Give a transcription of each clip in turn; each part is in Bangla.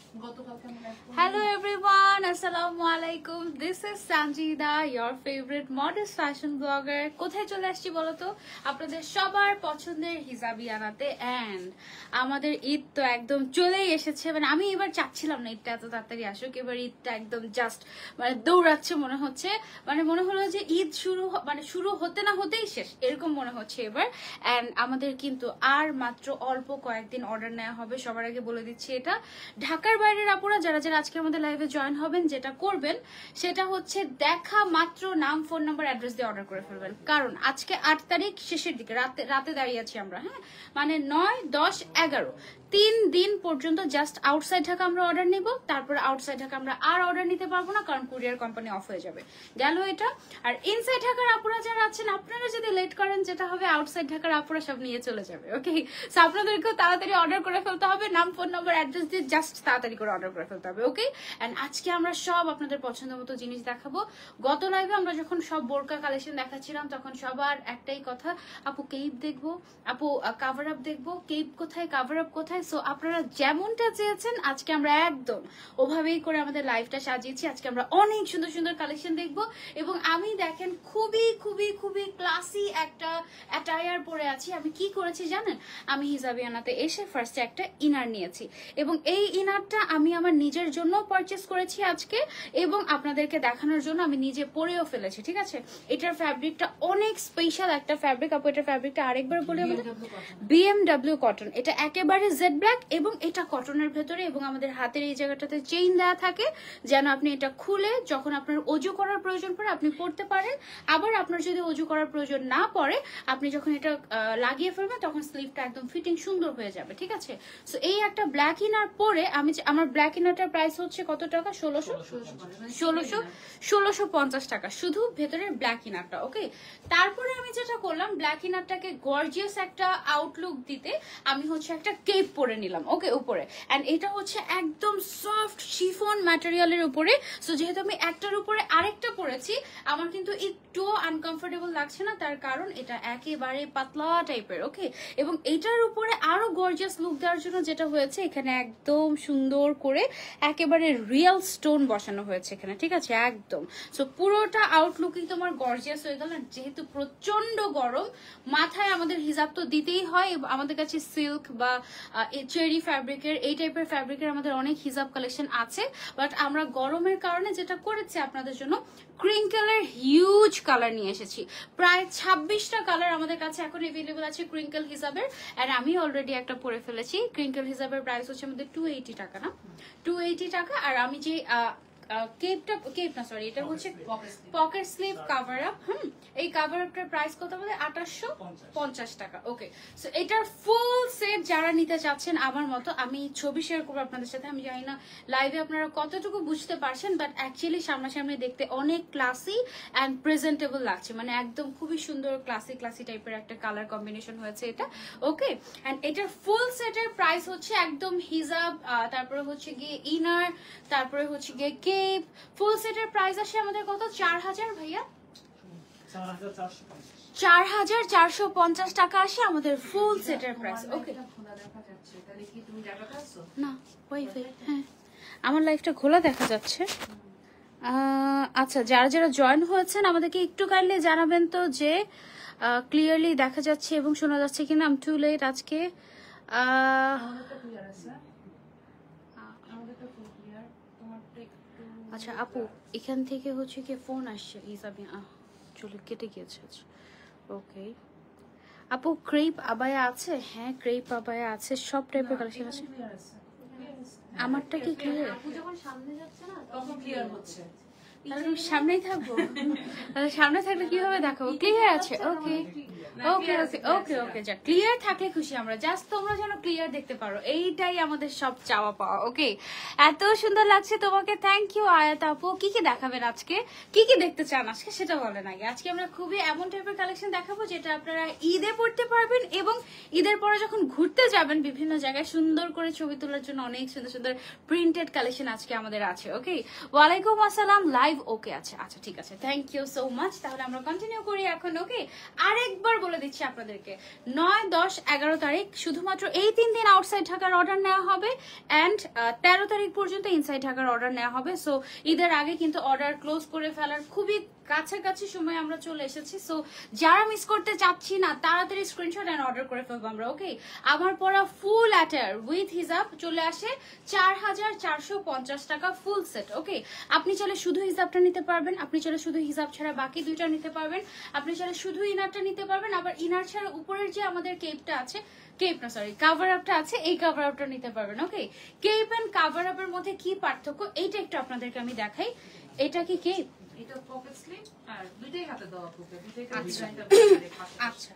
Hello everyone, Assalamu alaikum. This is Sanjida, your favorite modest fashion blogger. কোথায় চলে আসছি বলো তো? আপনাদের সবার পছন্দের হিজাবিয়ানাতে এন্ড আমাদের ঈদ তো একদম চলেই এসেছে। মানে আমি এবার চাচ্ছিলাম না ঈদটা এত তাড়াতাড়ি আসুক, এবার ঈদটা একদম জাস্ট মানে দৌড়াচ্ছে মনে হচ্ছে। মানে মনে হলো যে ঈদ শুরু হতে না হতেই শেষ এরকম মনে হচ্ছে এবার। এন্ড আমাদের কিন্তু আর মাত্র অল্প কয়েকদিন অর্ডার নেওয়া হবে। সবার আগে বলে দিচ্ছি এটা ঢাকার বাইরের আপুরা যারা যারা আজকে আমাদের লাইভে জয়েন হবেন, যেটা করবেন সেটা হচ্ছে দেখা মাত্র নাম, ফোন নাম্বার, অ্যাড্রেস দিয়ে অর্ডার করে ফেলবেন। কারণ আজকে 8 তারিখ শেষের দিকে রাতে দাঁড়িয়ে আছি আমরা, হ্যাঁ মানে 9, 10, 11 3 দিন পর্যন্ত জাস্ট আউটসাইড ঢাকা আমরা অর্ডার নিব। তারপরে আউটসাইড ঢাকা আমরা আর অর্ডার নিতে পারবো না, কারণ কুরিয়ার কোম্পানি অফ হয়ে যাবে। গেল এটা। আর ইনসাইড ঢাকার আপুরা যারা আছেন, আপনারা যদি লেট করেন যেটা হবে আউটসাইড ঢাকার আপুরা সব নিয়ে চলে যাবে। ওকে, সো আপনাদেরকেও তাড়াতাড়ি অর্ডার করে ফেলতে হবে, নাম, ফোন নাম্বার, অ্যাড্রেস দিয়ে জাস্ট তাড়াতাড়ি করে অর্ডার করে ফেলতে হবে। ওকে, এন্ড আজকে আমরা সব আপনাদের পছন্দ মতো জিনিস দেখাবো। গত লাইভে আমরা যখন সব বোরকা কালেকশন দেখাচ্ছিলাম তখন সবার একটাই কথা, আপু কেপ দেখবো, আপু কাভার আপ দেখবো, কেপ কোথায়, কাভার আপ কোথায়। সো আপনারা যেমনটা চেয়েছেন আজকে আমরা একদম ওভাবেই করে আমাদের লাইভটা সাজিয়েছি। আজকে আমরা অনেক সুন্দর সুন্দর কালেকশন দেখবো এবং আমি দেখেন খুবই খুবই খুবই ক্লাসি একটা অ্যাটায়ার পরে আছি। আমি কি করেছি জানেন? আমি হিজাবিয়ানাতে এসে ফার্স্টে একটা ইনার নিয়েছি এবং এই ইনারটা আমি আমার নিজের জন্য পারচেস করেছি আজকে এবং আপনাদেরকে দেখানোর জন্য আমি নিজে পরেও ফেলেছি। ঠিক আছে, এটার ফ্যাব্রিকটা অনেক স্পেশাল একটা ফ্যাব্রিক। আপু এটার ফ্যাব্রিকটা আরেকবার বলি আমাদের, BMW কটন। এটা একেবারে জেড ব্ল্যাক এবং এটা কটনের ভেতরে এবং আমাদের হাতের এই জায়গাটাতে চেইন দেওয়া থাকে যেন আপনি এটা খুলে যখন আপনার অজু করার প্রয়োজন পড়ে আপনি পরতে পারেন। আবার আপনার যদি অজু করার প্রয়োজন না পড়ে, আপনি যখন এটা লাগিয়ে ফেলবেন তখন স্লিভটা একদম ফিটিং সুন্দর হয়ে যাবে। ঠিক আছে, সো এই একটা ব্ল্যাক ইনার পরে আমার ব্ল্যাক ইনারটার প্রাইস হচ্ছে কত টাকা? 1650 টাকা শুধু ভেতরের ব্ল্যাক ইনারটা। ওকে, তারপরে আমি যেটা করলাম, ব্ল্যাক ইনারটাকে গর্জিয়াস একটা আউটলুক দিতে আমি হচ্ছে একটা কেপ পরে নিলাম। ওকে, উপরে। এন্ড এটা হচ্ছে একদম সফট শিফন ম্যাটেরিয়ালের উপরে। সো যেহেতু আমি একটার উপরে আরেকটা পরেছি, আমার কিন্তু একটু আনকমফোর্টেবল লাগছে না, তার কারণ এটা একেবারে পাতলা টাইপের। ওকে, এবং এটার উপরে আরো গর্জিয়াস লুক দেওয়ার জন্য যেটা হয়েছে, এখানে একদম সুন্দর করে একেবারে রিয়েল স্টোন বসানো হয়েছে এখানে। ঠিক আছে, একদম। সো পুরোটা আউটলুকিং তোমার গর্জিয়াস হয়ে গেল। যেহেতু প্রচন্ড গরম, মাথায় আমাদের হিজাব তো দিতেই হয়। আমাদের কাছে সিল্ক বা চেরি ফ্যাব্রিকের এই টাইপের ফ্যাব্রিকের আমাদের অনেক হিজাব কালেকশন আছে, বাট আমরা গরমের কারণে যেটা করেছি আপনাদের জন্য ক্রিঙ্কেলের হিউজ কালার নিয়ে এসেছি। প্রায় 26টা কালার আমাদের কাছে এখন এভেলেবল আছে ক্রিঙ্কেল হিসাবের। আর আমি অলরেডি একটা পরে ফেলেছি। ক্রিঙ্কেল হিসাবের প্রাইস হচ্ছে আমাদের 280 টাকা, না 280 টাকা। আর আমি যে এটা হচ্ছে পকেট স্লিভ কাভার আপ। এই কাভার আপটার প্রাইস কত বলে? 2850 টাকা। ওকে, সো এটার ফুল সেট যারা নিতে চাচ্ছেন আমার মতো, আমি ছবি শেয়ার করবো আপনাদের সাথে। আমি জানি না লাইভে আপনারা কতটুকু বুঝতে পারছেন, বাট অ্যাকচুয়ালি সামনাসামনি দেখতে অনেক ক্লাসি অ্যান্ড প্রেজেন্টেবল লাগছে। মানে একদম খুবই সুন্দর ক্লাসি টাইপের একটা কালার কম্বিনেশন হয়েছে এটা। ওকে, অ্যান্ড এটার ফুল সেটের প্রাইস হচ্ছে একদম হিজাব, তারপরে হচ্ছে গিয়ে ইনার, তারপরে হচ্ছে গিয়ে কেপ, ফুল সেটের প্রাইস আসে আমাদের কত? 4000 ভাইয়া, 4450 টাকা আসে আমাদের ফুল সেটের প্রাইস। ওকে, না ওয়াইফাই, হ্যাঁ আমার লাইফটা খোলা দেখা যাচ্ছে। আচ্ছা, যারা যারা জয়েন হয়েছেন আমাদেরকে একটু কাইন্ডলি জানাবেন তো যে ক্লিয়ারলি দেখা যাচ্ছে এবং শোনা যাচ্ছে কিনা। আম টু লেট আজকে। আচ্ছা আপু, এখান থেকে হচ্ছে কি ফোন আসছে হিসাবে, চলে কেটে গিয়েছে। ওকে আপু, ক্রেপ আবায়া আছে? হ্যাঁ ক্রেপ আবায়া আছে, সব টাইপের কালেকশন আছে। আমারটা কি ক্লিয়ার? আপু যখন সামনে যাচ্ছে না তখন ক্লিয়ার হচ্ছে। সামনেই থাকবো, সামনে থাকলে কিভাবে দেখাবো? ক্লিয়ার আছে। ওকে ওকে ওকে ওকে ওকে, যা ক্লিয়ার থাকলে খুশি আমরা। জাস্ট তোমরা যেন ক্লিয়ার দেখতে পারো, এইটাই আমাদের সব চাওয়া পাওয়া। ওকে, এত সুন্দর লাগছে তোমাকে, থ্যাংক ইউ আয়াত আপু। কি কি দেখাবেন আজকে, কি কি দেখতে চান আজকে সেটা বলেন আগে। আজকে আমরা খুবই এমন টাইপের কালেকশন দেখাবো যেটা আপনারা ঈদে পড়তে পারবেন এবং ঈদের পরে যখন ঘুরতে যাবেন বিভিন্ন জায়গায় সুন্দর করে ছবি তোলার জন্য অনেক সুন্দর সুন্দর প্রিন্টেড কালেকশন আজকে আমাদের আছে। ওকে, ওয়ালাইকুম আসসালাম। লাইভ লাইভ ওকে আছে, আচ্ছা ঠিক আছে, থ্যাংক ইউ সো মাচ। তাহলে আমরা কন্টিনিউ করি এখন। ওকে, আরেকবার বলে দিচ্ছি আপনাদেরকে, 9, 10, 11 তারিখ শুধুমাত্র এই 3 দিন আউটসাইড ঢাকার অর্ডার নেওয়া হবে, অ্যান্ড 13 তারিখ পর্যন্ত ইনসাইড ঢাকার অর্ডার নেওয়া হবে। সো ঈদের আগে কিন্তু অর্ডার ক্লোজ করে ফেলার খুবই কাছাকাছি সময় আমরা চলে এসেছি। সো যারা মিস করতে চাচ্ছি না, তাড়াতাড়ি স্ক্রিনশট এন্ড অর্ডার করে ফেলবো আমরা। ওকে, আমার পরা ফুল অ্যাটার উইথ হিজাব চলে আসে 4450 টাকা ফুল সেট। ওকে, আপনি চাইলে শুধু হিজাবটা নিতে পারবেন, আপনি চাইলে শুধু হিজাব ছাড়া বাকি দুইটা নিতে পারবেন, আপনি চাইলে শুধু ইনারটা নিতে পারবেন, আবার ইনার ছাড়া উপরের যে আমাদের কেপটা আছে, কেপ না সরি কাভার আপটা আছে, এই কাভার আপটা নিতে পারবেন। ওকে, কেপ এন্ড কাভার আপের মধ্যে কি পার্থক্য এইটা একটু আপনাদেরকে আমি দেখাই। এটা কি কেপ? এটা পকেট স্লিপ আর দুইটাই হাতে দেওয়া থাকে, দুইটাই আচ্ছা,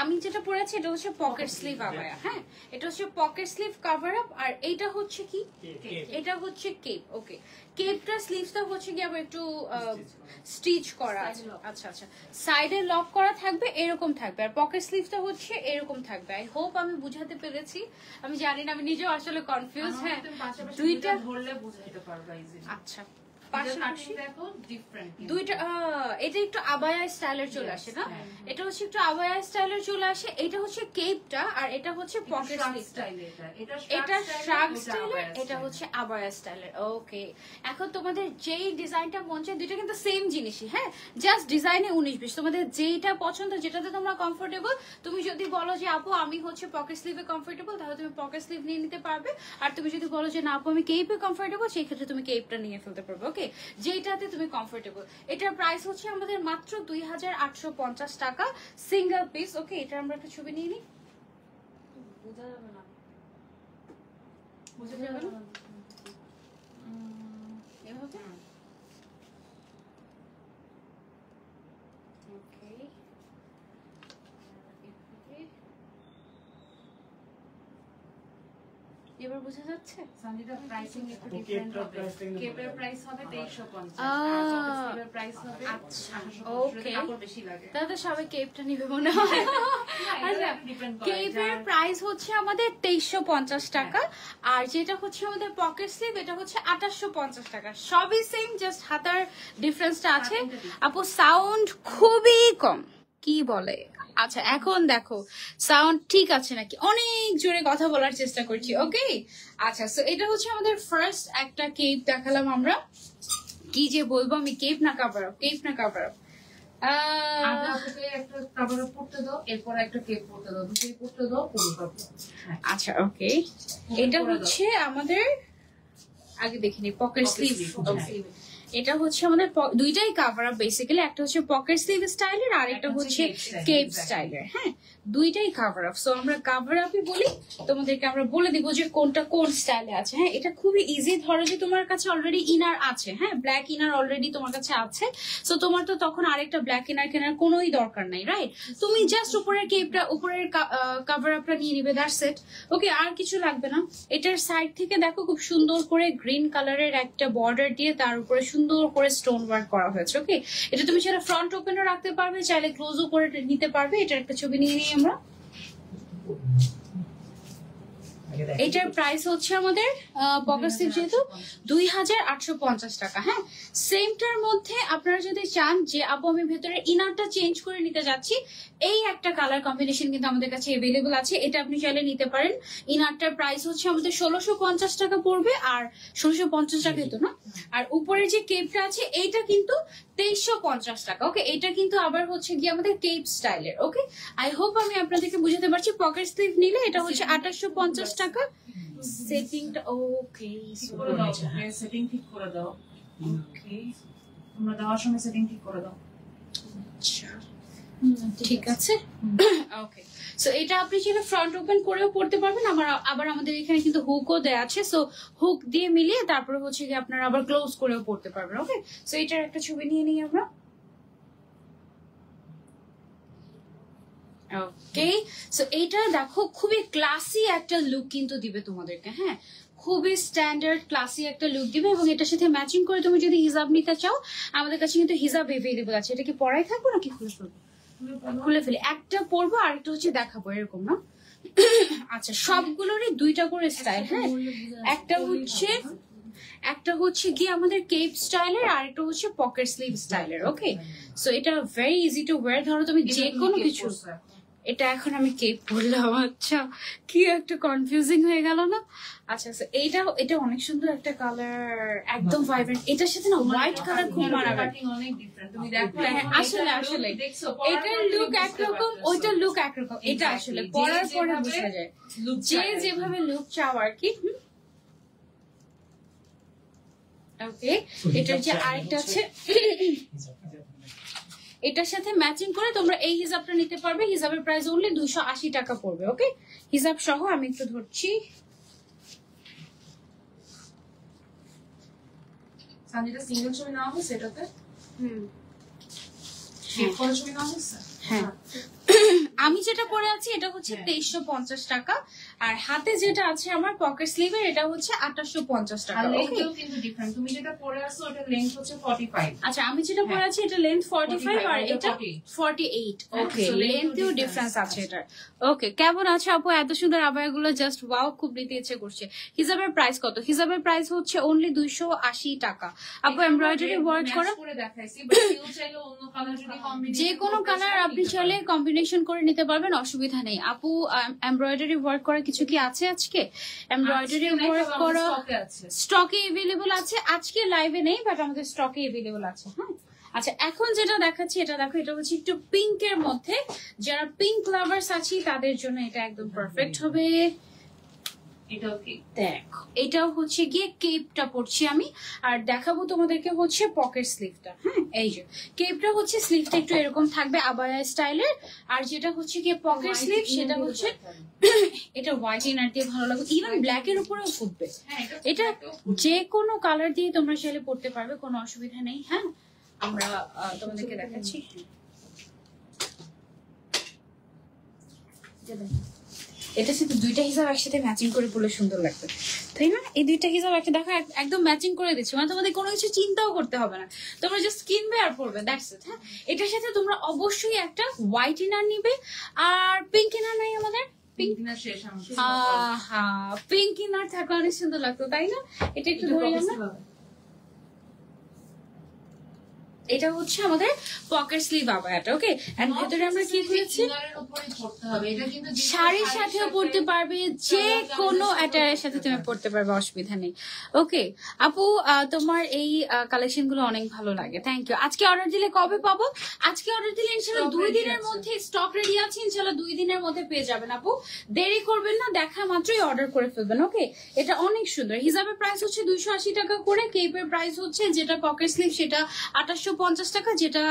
আমি যেটা পরেছি এটা হচ্ছে পকেট স্লিভ আবায়া। হ্যাঁ, এটা হচ্ছে পকেট স্লিভ কভার আপ, আর এইটা হচ্ছে কি, এটা হচ্ছে কেপ। ওকে, কেপটা স্লিভসটা হচ্ছে কি আবার একটু স্টিচ করা আছে। আচ্ছা আচ্ছা, সাইডে লক করা থাকবে, এরকম থাকবে, আর পকেট স্লিভটা হচ্ছে এরকম থাকবে। আই হোপ আমি বুঝাতে পেরেছি, আমি জানি না, আমি নিজেও আসলে কনফিউজ। হ্যাঁ, দুইটা ধরলে বুঝাইতে পারবা ইজিলি। আচ্ছা, দুইটা এটা একটু আবায়া স্টাইলের চলে আসে না, এটা হচ্ছে একটু আবায়া স্টাইলের চলে আসে। এটা হচ্ছে কেপটা, আর এটা হচ্ছে পকেট স্টাইলের, এটা শ্রাগ স্টাইলের, এটা হচ্ছে আবায়া স্টাইলের। ওকে, এখন তোমাদের যেই ডিজাইনটা মন চায়, দুইটা কিন্তু সেম জিনিসই। হ্যাঁ, জাস্ট ডিজাইনে 19-20, তোমাদের যেইটা পছন্দ, যেটাতে তোমরা কমফোর্টেবল। তুমি যদি বলো যে আপু আমি হচ্ছে পকেট স্লিভে কমফোর্টেবল, তাহলে তুমি পকেট স্লিভ নিয়ে নিতে পারবে। আর তুমি যদি বলো যে না আপু আমি কেপে কমফোর্টেবল, সেই ক্ষেত্রে তুমি কেপটা নিয়ে ফেলতে পারবে। ওকে, যেটাতে তুমি কমফোর্টেবল। এটার প্রাইস হচ্ছে আমাদের মাত্র 2850 টাকা সিঙ্গেল পিস। ওকে, এটা আমরা একটা ছবি নিয়ে নিই। বোঝা যাবে না, বোঝা যাবে না এভাবে। ওকে, এবার বোঝা যাচ্ছে? সঞ্জিতা প্রাইসিং একটু ডিফারেন্ট হবে। কেপের প্রাইস হবে 2350 আর পকেট স্লিভের প্রাইস হবে 850। ওকে, কাপড় বেশি লাগে, তাহলে সবাই কেপটা নিবে মনে হয়। আচ্ছা, কেপের প্রাইস হচ্ছে আমাদের 2350 টাকা, আর যেটা হচ্ছে আমাদের পকেট স্লিভ এটা হচ্ছে 2850 টাকা। সবই সেম, জাস্ট হাতার ডিফারেন্সটা আছে। আপু সাউন্ড খুবই কম, কি বলে? আচ্ছা, এখন দেখো সাউন্ড ঠিক আছে নাকি? অনেক জোরে কথা বলার চেষ্টা করছি। ওকে, আচ্ছা, সো এটা হচ্ছে আমাদের ফার্স্ট একটা কেপ দেখালাম আমরা। কি যে বলবো আমি, কেপ না কাভার আপ, কেপ না কাভার আপ। একটা কাভার পড়তে দাও, এরপর একটা কেপ পড়তে দাও, দুটোই পড়তে দাও, পুরো। আচ্ছা, ওকে, এটা হচ্ছে আমাদের আগে দেখিনি পকেট স্লিভ। এটা হচ্ছে আমাদের দুইটাই কাভার আপ বেসিক্যালি, একটা হচ্ছে পকেট স্লিভ স্টাইলের, আর একটা হচ্ছে কেপ স্টাইলের। হ্যাঁ, দুইটাই কাভার আপ। সো আমরা কাভার আপই বলি, তোমাদেরকে আমরা বলে দিব যে কোনটা কোন স্টাইলে আছে। হ্যাঁ, এটা খুবই ইজি। ধরো যে তোমার কাছে অলরেডি ইনার আছে, হ্যাঁ, ব্ল্যাক ইনার অলরেডি তোমার কাছে আছে, সো তোমার তো তখন আরেকটা ব্ল্যাক ইনার কেনার কোনোই দরকার নাই, রাইট? তুমি জাস্ট উপরের কেপটা, উপরের কাভার আপটা নিয়ে নিবে, দ্যাটস ইট। ওকে, আর কিছু লাগবে না। এটার সাইড থেকে দেখো খুব সুন্দর করে গ্রিন কালারের একটা বর্ডার দিয়ে তার উপরে সুন্দর করে স্টোন ওয়ার্ক করা হয়েছে। ওকে, এটা তুমি চাইলে ফ্রন্ট ওপেনও রাখতে পারবে, চাইলে ক্লোজও করে নিতে পারবে। এটার একটা ছবি নিয়ে নিই আমরা। এটার প্রাইস হচ্ছে আমাদের পকেট স্লিভ যেহেতু 2850 টাকা। হ্যাঁ, সেমটার মধ্যে আপনারা যদি চান যে আপু আমি ভেতরে ইনারটা চেঞ্জ করে নিতে যাচ্ছি, এই একটা কালার কম্বিনেশন কিন্তু আমাদের কাছে এভেলেবল আছে, এটা আপনি চাইলে নিতে পারেন। ইনারটার প্রাইস হচ্ছে আমাদের 1650 টাকা পড়বে, আর 1650 টাকা হতো না। আর উপরে যে কেপটা আছে এইটা কিন্তু 2350 টাকা। ওকে, এটা কিন্তু আবার হচ্ছে গিয়ে আমাদের কেপ স্টাইলের। ওকে, আই হোপ আমি আপনাদেরকে বুঝাতে পারছি। পকেট স্লিভ নিলে এটা হচ্ছে 2850 টাকা। সেটিংটা ওকে, সেটিং ঠিক করে দাও। ওকে, তোমরা দেওয়ার সময় সেটিং ঠিক করে দাও। ঠিক আছে, ওকে। সো এটা আপনি চাইলে ফ্রন্ট ওপেন করেও পড়তে পারবেন, আবার আমাদের এখানে কিন্তু হুকও দেয়া আছে, সো হুক দিয়ে মিলিয়ে তারপরে হচ্ছে কি আপনারা আবার ক্লোজ করেও পড়তে পারবেন। ওকে, সো এটার একটা ছবি নিয়ে নিই আমরা। ওকে, সো এটা দেখো খুবই ক্লাসি একটা লুক কিন্তু দিবে তোমাদেরকে। হ্যাঁ, খুবই স্ট্যান্ডার্ড ক্লাসি একটা লুক দিবে, এবং এটার সাথে ম্যাচিং করে তুমি যদি হিজাব নিতে চাও, আমাদের কাছে কিন্তু হিজাব এভেলেবল আছে। এটা কি পরাই থাকবো নাকি খুলে ফেলবো? খুলে ফেলি, একটা পরবো আর একটা হচ্ছে দেখাবো, এরকম না? আচ্ছা, সবগুলোরই দুইটা করে স্টাইল। হ্যাঁ, একটা হচ্ছে গিয়ে আমাদের কেপ স্টাইলের, আর একটা হচ্ছে পকেট স্লিভ স্টাইলের। ওকে, সো এটা ভেরি ইজি টু ওয়্যার। ধরো তুমি যে কোনো কিছু, এটা এখন আমি কেপ পরলাম। আচ্ছা, কি একটা কনফিউজিং হয়ে গেল না? আচ্ছা আচ্ছা, এটা অনেক সুন্দর একটা কালার, একদম ভাইব্রেন্ট। এটার সাথে না হোয়াইট কালার খুব মানাবে। আসলে আসলে এটার লুক একরকম, ওইটার লুক একরকম। এটা আসলে পরার পরে বোঝা যায় যে যেভাবে লুক চাও আর কি। ওকে, এটার যে আরেকটা আছে এটার সাথে ম্যাচিং করে তোমরা এই হিজাবটা নিতে পারবে। হিজাবের প্রাইস অনলি 280 টাকা পড়বে। ওকে, হিজাব সহ আমি একটু ধরছি। সানজিদা সিঙ্গেল ছবি নাও হবে সেটাতে? ছবি নাও হচ্ছে? হ্যাঁ, আমি যেটা পরে আছি এটা হচ্ছে 2350 টাকা, আর হাতে যেটা আছে আমার পকেট স্লিভের এটা হচ্ছে 2850 টাকা। লেন্থও কিন্তু ডিফারেন্ট। তুমি যেটা পরে আছো ওটা লেন্থ হচ্ছে 45। আচ্ছা, আমি যেটা পরে আছি এটা লেন্থ 45 আর এটা 48। ওকে, লেন্থেও ডিফারেন্স আছে এটার। ওকে, কেমন আছে আপু? এত সুন্দর আবায়াগুলো জাস্ট ওয়াও, খুব নিতে ইচ্ছে করছে। হিজাবের প্রাইস কত? হিজাবের প্রাইস হচ্ছে অনলি 280 টাকা। আপু এমব্রয়ডারি ওয়ার্ক করা, যে কোনো কালার আপনি চাইলে কম্বিনেশন করে নিতে পারবেন, অসুবিধা নেই। আপু এমব্রয়ডারি ওয়ার্ক করা কিছু কি আছে আজকে? এমব্রয়ডারি ওয়ার্ক করা স্টকে এভেলেবল আছে, আজকে লাইভে নেই বাট আমাদের স্টকে এভেলেবল আছে। হ্যাঁ, আচ্ছা, এখন যেটা দেখাচ্ছি এটা দেখো, এটা হচ্ছে একটু পিঙ্কের মধ্যে। যারা পিঙ্ক লাভার্স আছি তাদের জন্য এটা একদম পারফেক্ট হবে। দেখো, এটাও হচ্ছে গিয়ে কেপটা পড়ছি আমি, আর দেখাবো তোমাদেরকে হচ্ছে পকেট স্লিভটা। হ্যাঁ, এই যে কেপটা হচ্ছে স্লিভটা একটু এরকম থাকবে আবায়া স্টাইলের, আর যেটা হচ্ছে গিয়ে পকেট স্লিভ সেটা হচ্ছে এটা হোয়াইট ইনার দিয়ে ভালো লাগবে, ইভেন ব্ল্যাক এর উপরেও ফুটবে। এটা যে কোনো কালার দিয়ে তোমরা চাইলে পড়তে পারবে, কোনো অসুবিধা নেই। হ্যাঁ, আমরা তোমাদেরকে দেখাচ্ছি। এটা সাথে দুইটা হিসাব একসাথে ম্যাচিং করে পড়লে সুন্দর লাগবে, তাই না? এই দুইটা হিসাব একসাথে দেখো একদম ম্যাচিং করে দিচ্ছি, মানে তোমাদের কোনো কিছু চিন্তাও করতে হবে না, তোমরা জাস্ট কিনবে আর পড়বে, দ্যাটস ইট। হ্যাঁ, এটার সাথে তোমরা অবশ্যই একটা হোয়াইট ইনার নিবে, আর পিঙ্ক ইনার নাই আমাদের? পিঙ্ক ইনার থাকলে অনেক সুন্দর লাগতো, তাই না? এটা একটু ধরে না, এটা হচ্ছে আমাদের পকেট স্লিভ আবায়াটা। ওকে, এন্ড ভেতরে আমরা কি করেছি, শাড়ির সাথেও পড়তে পারবে, যে কোনো অ্যাটায়ারের সাথে তুমি পড়তে পারবে, অসুবিধা নেই। ওকে আপু, তোমার এই কালেকশন গুলো অনেক ভালো লাগে, থ্যাংক ইউ। আজকে অর্ডার দিলে কবে পাবো? আজকে অর্ডার দিলে ইনশাল্লাহ 2 দিনের মধ্যে স্টক রেডি আছে, ইনশাল্লাহ 2 দিনের মধ্যে পেয়ে যাবেন। আপু দেরি করবেন না, দেখা মাত্রই অর্ডার করে ফেলবেন। ওকে, এটা অনেক সুন্দর। হিজাবের প্রাইস হচ্ছে 280 টাকা করে, কেপের প্রাইস হচ্ছে যেটা পকেট স্লিভ সেটা 2850 টাকা, যেটা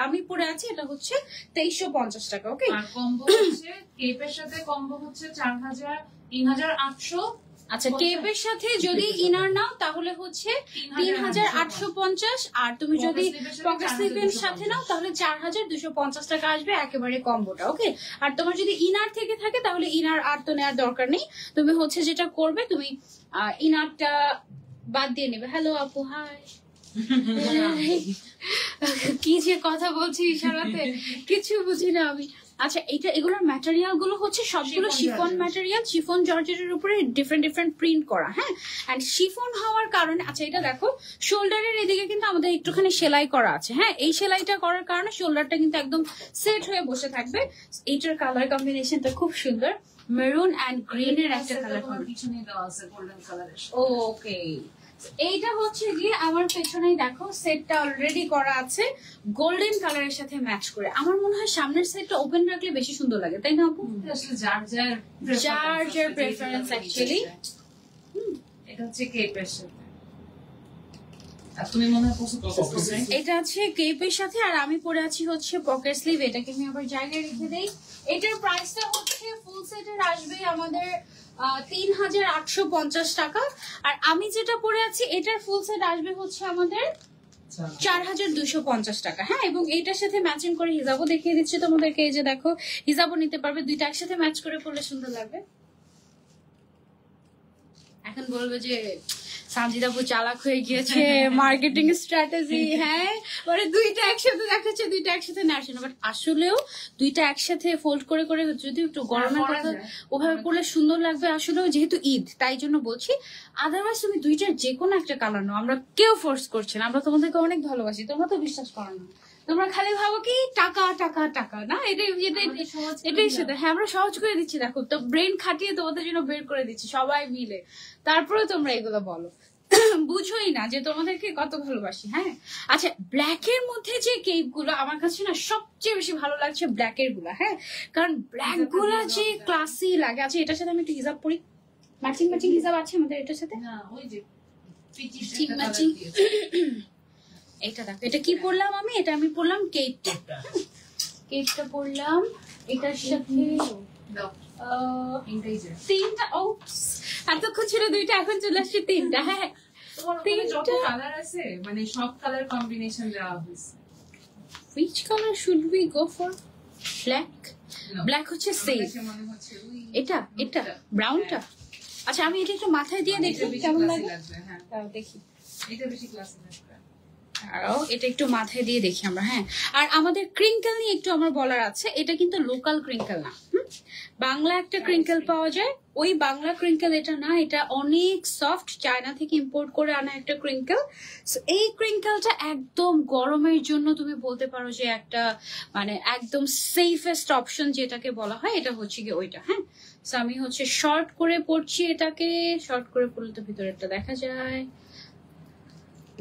আমি পরে আছি এটা হচ্ছে 2350 টাকা। ওকে, আর কম্বো হচ্ছে কেপের সাথে কম্বো হচ্ছে 4000 3800। আচ্ছা, কেপের সাথে যদি ইনার নাও তাহলে হচ্ছে 3850, আর তুমি যদি পকেট স্লিভের সাথে নাও তাহলে 4250 টাকা আসবে একেবারে কম্বোটা। ওকে, আর তোমার যদি ইনার থেকে থাকে তাহলে ইনার আর তো নেওয়ার দরকার নেই, তুমি হচ্ছে যেটা করবে তুমি ইনারটা বাদ দিয়ে নেবে। হ্যালো আপু, হাই। কি যে কথা বলছি ইশারাতে, কিছু বুঝি না আমি। আচ্ছা, এগুলোর ম্যাটেরিয়াল গুলো হচ্ছে সবগুলো শিফন ম্যাটেরিয়াল, শিফন জর্জেটের উপরে ডিফারেন্ট ডিফারেন্ট প্রিন্ট করা। হ্যাঁ, এন্ড শিফন হওয়ার কারণে, আচ্ছা এটা দেখো শোল্ডারের এদিকে কিন্তু আমাদের একটুখানি সেলাই করা আছে। হ্যাঁ, এই সেলাইটা করার কারণে শোল্ডারটা কিন্তু একদম সেট হয়ে বসে থাকবে। এইটার কালার কম্বিনেশনটা খুব সুন্দর, মেরুন এন্ড গ্রিন এর একটা কালার পিছনে দেওয়া আছে গোল্ডেন কালারের। ওকে, এইটা হচ্ছে গিয়ে আমার পেছনেই দেখো সেটটা অলরেডি করা আছে গোল্ডেন কালারের সাথে ম্যাচ করে। আমার মনে হয় সামনের সেটটা ওপেন রাখলে বেশি সুন্দর লাগে, তাই না আপু? আসলে যার যার প্রেফারেন্স অ্যাকচুয়ালি। এটা হচ্ছে কেপের সাথে, আর তুমি মনে হয় এটা আছে কেপের সাথে, আর আমি পরে আছি হচ্ছে পকেট স্লিভ। এটাকে আমি আবার জায়গায় রেখে দেই। এটার প্রাইসটা হচ্ছে ফুল সেটের আসবে আমাদের 3850 টাকা, আর আমি যেটা পরে আছি এটার ফুল সেট আসবে হচ্ছে আমাদের 4250 টাকা। হ্যাঁ, এবং এইটার সাথে ম্যাচিং করে হিজাবও দেখিয়ে দিচ্ছি তোমাদেরকে। এই যে দেখো, হিজাবও নিতে পারবে, দুইটা একসাথে ম্যাচ করে পরলে সুন্দর লাগবে। এখন বলবে যে সানজিদা আপু চালাক হয়ে গিয়েছে, মার্কেটিং স্ট্র্যাটেজি। হ্যাঁ, মানে দুইটা একসাথে দেখাচ্ছে, দুইটা একসাথে নেওয়ার জন্য, বাট আসলেও দুইটা একসাথে ফোল্ড করে করে যদি একটু গরমের কথা ওভাবে পড়লে সুন্দর লাগবে। আসলেও যেহেতু ঈদ তাই জন্য বলছি, আদারওয়াইজ তুমি দুইটার যে কোনো একটা কালার নাও, আমরা কেউ ফোর্স করছি না, আমরা তোমাদেরকে অনেক ভালোবাসি, তোমরা তো বিশ্বাস করো না, তোমরা খালি ভাবো কি টাকা টাকা টাকা না, এটাই সেটা। হ্যাঁ, আমরা সহজ করে দিচ্ছি, দেখো তো ব্রেন খাটিয়ে তোমাদের জন্য বের করে দিচ্ছি সবাই মিলে, তারপরে তোমরা এগুলো বলো, বুঝোই না যে তোমাদেরকে কত ভালোবাসি। হ্যাঁ, আচ্ছা, ব্ল্যাক এর মধ্যে যে কেপ গুলো আমার কাছে না সবচেয়ে বেশি ভালো লাগছে ব্ল্যাক এর গুলা। হ্যাঁ, কারণ ব্ল্যাক গুলা যে ক্লাসি লাগে। আচ্ছা, এটার সাথে আমি একটু হিজাব পরি, ম্যাচিং ম্যাচিং হিজাব আছে আমাদের এটার সাথে, ঠিক ম্যাচিং। এটা দেখো, এটা কি পরলাম আমি, এটা আমি পরলাম কেপটা, কেপটা পরলাম এটার সাথে তিনটা। ও এতক্ষণ ছিল দুইটা, এখন চলে আসছে তিনটা। হ্যাঁ, যত কালার আছে মানে সব কালার কম্বিনেশন দেওয়া হয়েছে। which color should we go for? black? black হচ্ছে সেফ। এটা এটা ব্রাউনটা। আচ্ছা, আমি এটা একটু মাথায় দিয়ে দেখি কেমন লাগে। হ্যাঁ, দেখি, এটা বেশি ক্লাসি লাগবে। আরো এটা একটু মাথায় দিয়ে দেখি আমরা। হ্যাঁ, আর আমাদের ক্রিঙ্কেল নিয়ে একটু আমার বলার আছে, এটা কিন্তু লোকাল ক্রিঙ্কেল না, বাংলা একটা ক্রিঙ্কেল পাওয়া যায়, ওই বাংলা ক্রিঙ্কেল এটা না, এটা অনেক সফট, চায়না থেকে ইম্পোর্ট করে আনা একটা ক্রিঙ্কেল। এই ক্রিঙ্কেলটা একদম গরমের জন্য তুমি বলতে পারো যে একটা মানে একদম সেফেস্ট অপশন যেটাকে বলা হয়, এটা হচ্ছে কি ওইটা। হ্যাঁ, আমি হচ্ছে শর্ট করে পড়ছি এটাকে, শর্ট করে পড়লে তো ভিতরেরটা দেখা যায়।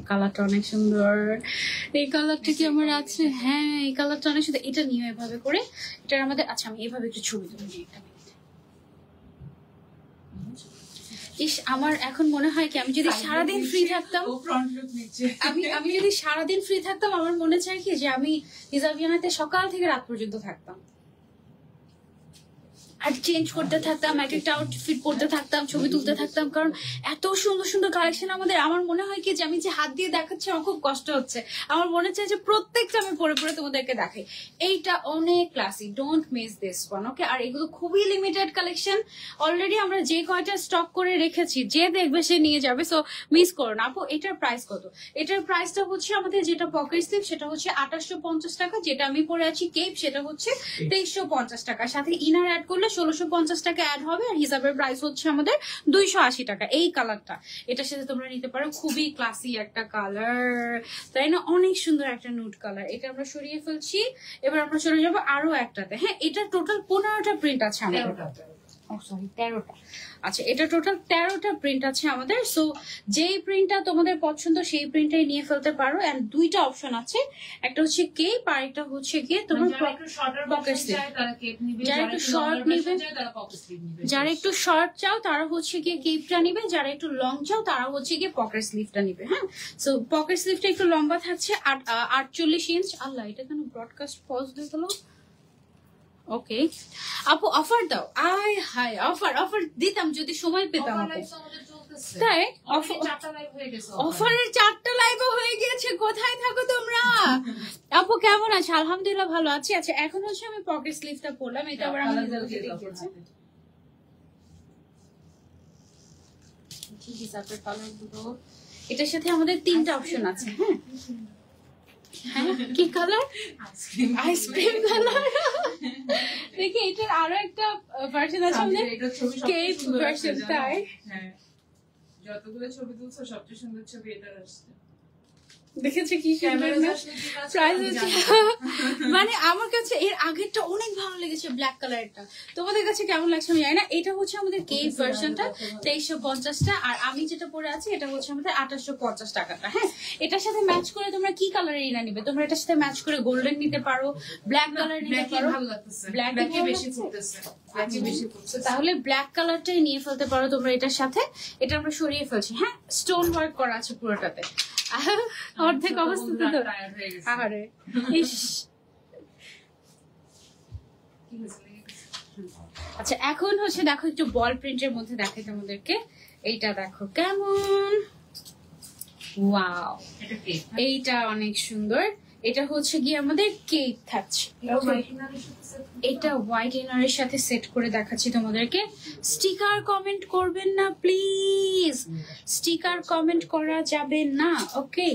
কালারটা অনেক সুন্দর, এই কালারটা কি আমার আছে? হ্যাঁ, এই কালারটা অনেক সুন্দর, এটা নিয়ে এভাবে করে এটা আমাদের। আচ্ছা, আমি এভাবে একটু ছবি তুলে নিই একটা মিনিট। ইস, আমার এখন মনে হয় কি আমি যদি সারাদিন ফ্রি থাকতাম, আমি যদি সারাদিন ফ্রি থাকতাম, আমার মনে চায় কি যে আমি হিজাবিয়ানাতে সকাল থেকে রাত পর্যন্ত থাকতাম, আর চেঞ্জ করতে থাকতাম, এক একটা আউটফিট পরতে থাকতাম, ছবি তুলতে থাকতাম, কারণ এত সুন্দর সুন্দর কালেকশন আমাদের। আমার মনে হয় কি যে আমি যে হাত দিয়ে দেখাচ্ছি আমার খুব কষ্ট হচ্ছে, আমার মনে চাই যে প্রত্যেকটা আমি পরে পরে তোমাদেরকে দেখাই। এইটা অনেক classy, don't miss this one. Okay, আর এগুলো খুবই লিমিটেড কালেকশন, অলরেডি আমরা যে কয়টা স্টক করে রেখেছি, যে দেখবে সে নিয়ে যাবে, সো মিস করো না। আপু, এটার প্রাইস কত? এটার প্রাইসটা হচ্ছে আমাদের যেটা পকেট স্লিভ সেটা হচ্ছে 2850 টাকা, যেটা আমি পরে আছি কেপ সেটা হচ্ছে 2350 টাকা, সাথে ইনার অ্যাড করলে 1650 টাকা অ্যাড হবে, আর হিসাবের প্রাইস হচ্ছে আমাদের 280 টাকা। এই কালারটা এটার সাথে তোমরা নিতে পারো, খুবই ক্লাসি একটা কালার, তাই না? অনেক সুন্দর একটা নুড কালার। এটা আমরা সরিয়ে ফেলছি, এবার আমরা চলে যাবো আরো একটাতে। হ্যাঁ, এটা টোটাল 15টা প্রিন্ট আছে আমাদের, 13টা। আচ্ছা, এটা টোটাল 13টা প্রিন্ট আছে আমাদের। সো যেই প্রিন্টটা তোমাদের পছন্দ সেই প্রিন্টটাই নিয়ে ফেলতে পারো। এন্ড দুইটা অপশন আছে, একটা হচ্ছে কেপ আর একটা হচ্ছে গিয়ে তোমার পকেট স্লিভ। যারা একটু শর্ট নিবে, যারা একটু শর্ট চাও তারা হচ্ছে গিয়ে কেপটা নিবে, যারা একটু লং চাও তারা হচ্ছে গিয়ে পকেট স্লিভটা নিবে। হ্যাঁ, সো পকেট স্লিভটা একটু লম্বা থাকছে 48 ইঞ্চ। আল্লাহ, এটা কেন ব্রডকাস্ট পজ হয়ে গেল? ওকে আপু, অফার দাও। আয় হায়, অফার অফার দিতাম যদি সময় পেতাম। তাই অফারের 4টা লাইভও হয়ে গিয়েছে। কোথায় থাকো তোমরা? আপু কেমন আছে? আলহামদুলিল্লাহ ভালো আছি। আচ্ছা, এখন হচ্ছে আমি পকেট স্লিভটা পরলাম, এটা আবার আমি এটার সাথে আমাদের 3টা অপশন আছে। হ্যাঁ, কি কালার? Ice cream colour. দেখি, এটার আরো একটা ভার্সন আছে আমাদের, কেপ ভার্সন। তাই যতগুলো ছবি তুলছো সবচেয়ে সুন্দর ছবি এটা আসছে। দেখেছে কি মানে আমার কাছে এর আগেরটা অনেক ভালো লেগেছে, ব্ল্যাক কালারটা। তোমাদের কাছে কেমন লাগছে আমি জানি না। এটা হচ্ছে আমাদের কেপ ভার্সনটা 2350টা, আর আমি যেটা পরে আছি এটা হচ্ছে আমাদের 2850 টাকাটা। হ্যাঁ, এটার সাথে ম্যাচ করে তোমরা কি কালারের ইনা নিবে? তোমরা এটার সাথে ম্যাচ করে গোল্ডেন নিতে পারো, ব্ল্যাক কালার নিতে পারো। ব্ল্যাকে বেশি ফুটতেছে, তাহলে ব্ল্যাক কালারটাই নিয়ে ফেলতে পারো তোমরা এটার সাথে। এটা আমরা সরিয়ে ফেলছি। হ্যাঁ, স্টোন ওয়ার্ক করা আছে পুরোটাতে। অর্ধেক অবস্থা তো আরে ইস। আচ্ছা, এখন হচ্ছে দেখো একটু বল প্রিন্টের মধ্যে দেখাই তোমাদেরকে। এইটা দেখো কেমন, ওয়াও, এইটা অনেক সুন্দর। এটা হচ্ছে গিয়ে আমাদের কেক থাকছে, এটা হোয়াইট ইনারের সাথে সেট করে দেখাচ্ছি তোমাদেরকে। স্টিকার কমেন্ট করবেন না প্লিজ, স্টিকার কমেন্ট করা যাবে না, ওকে?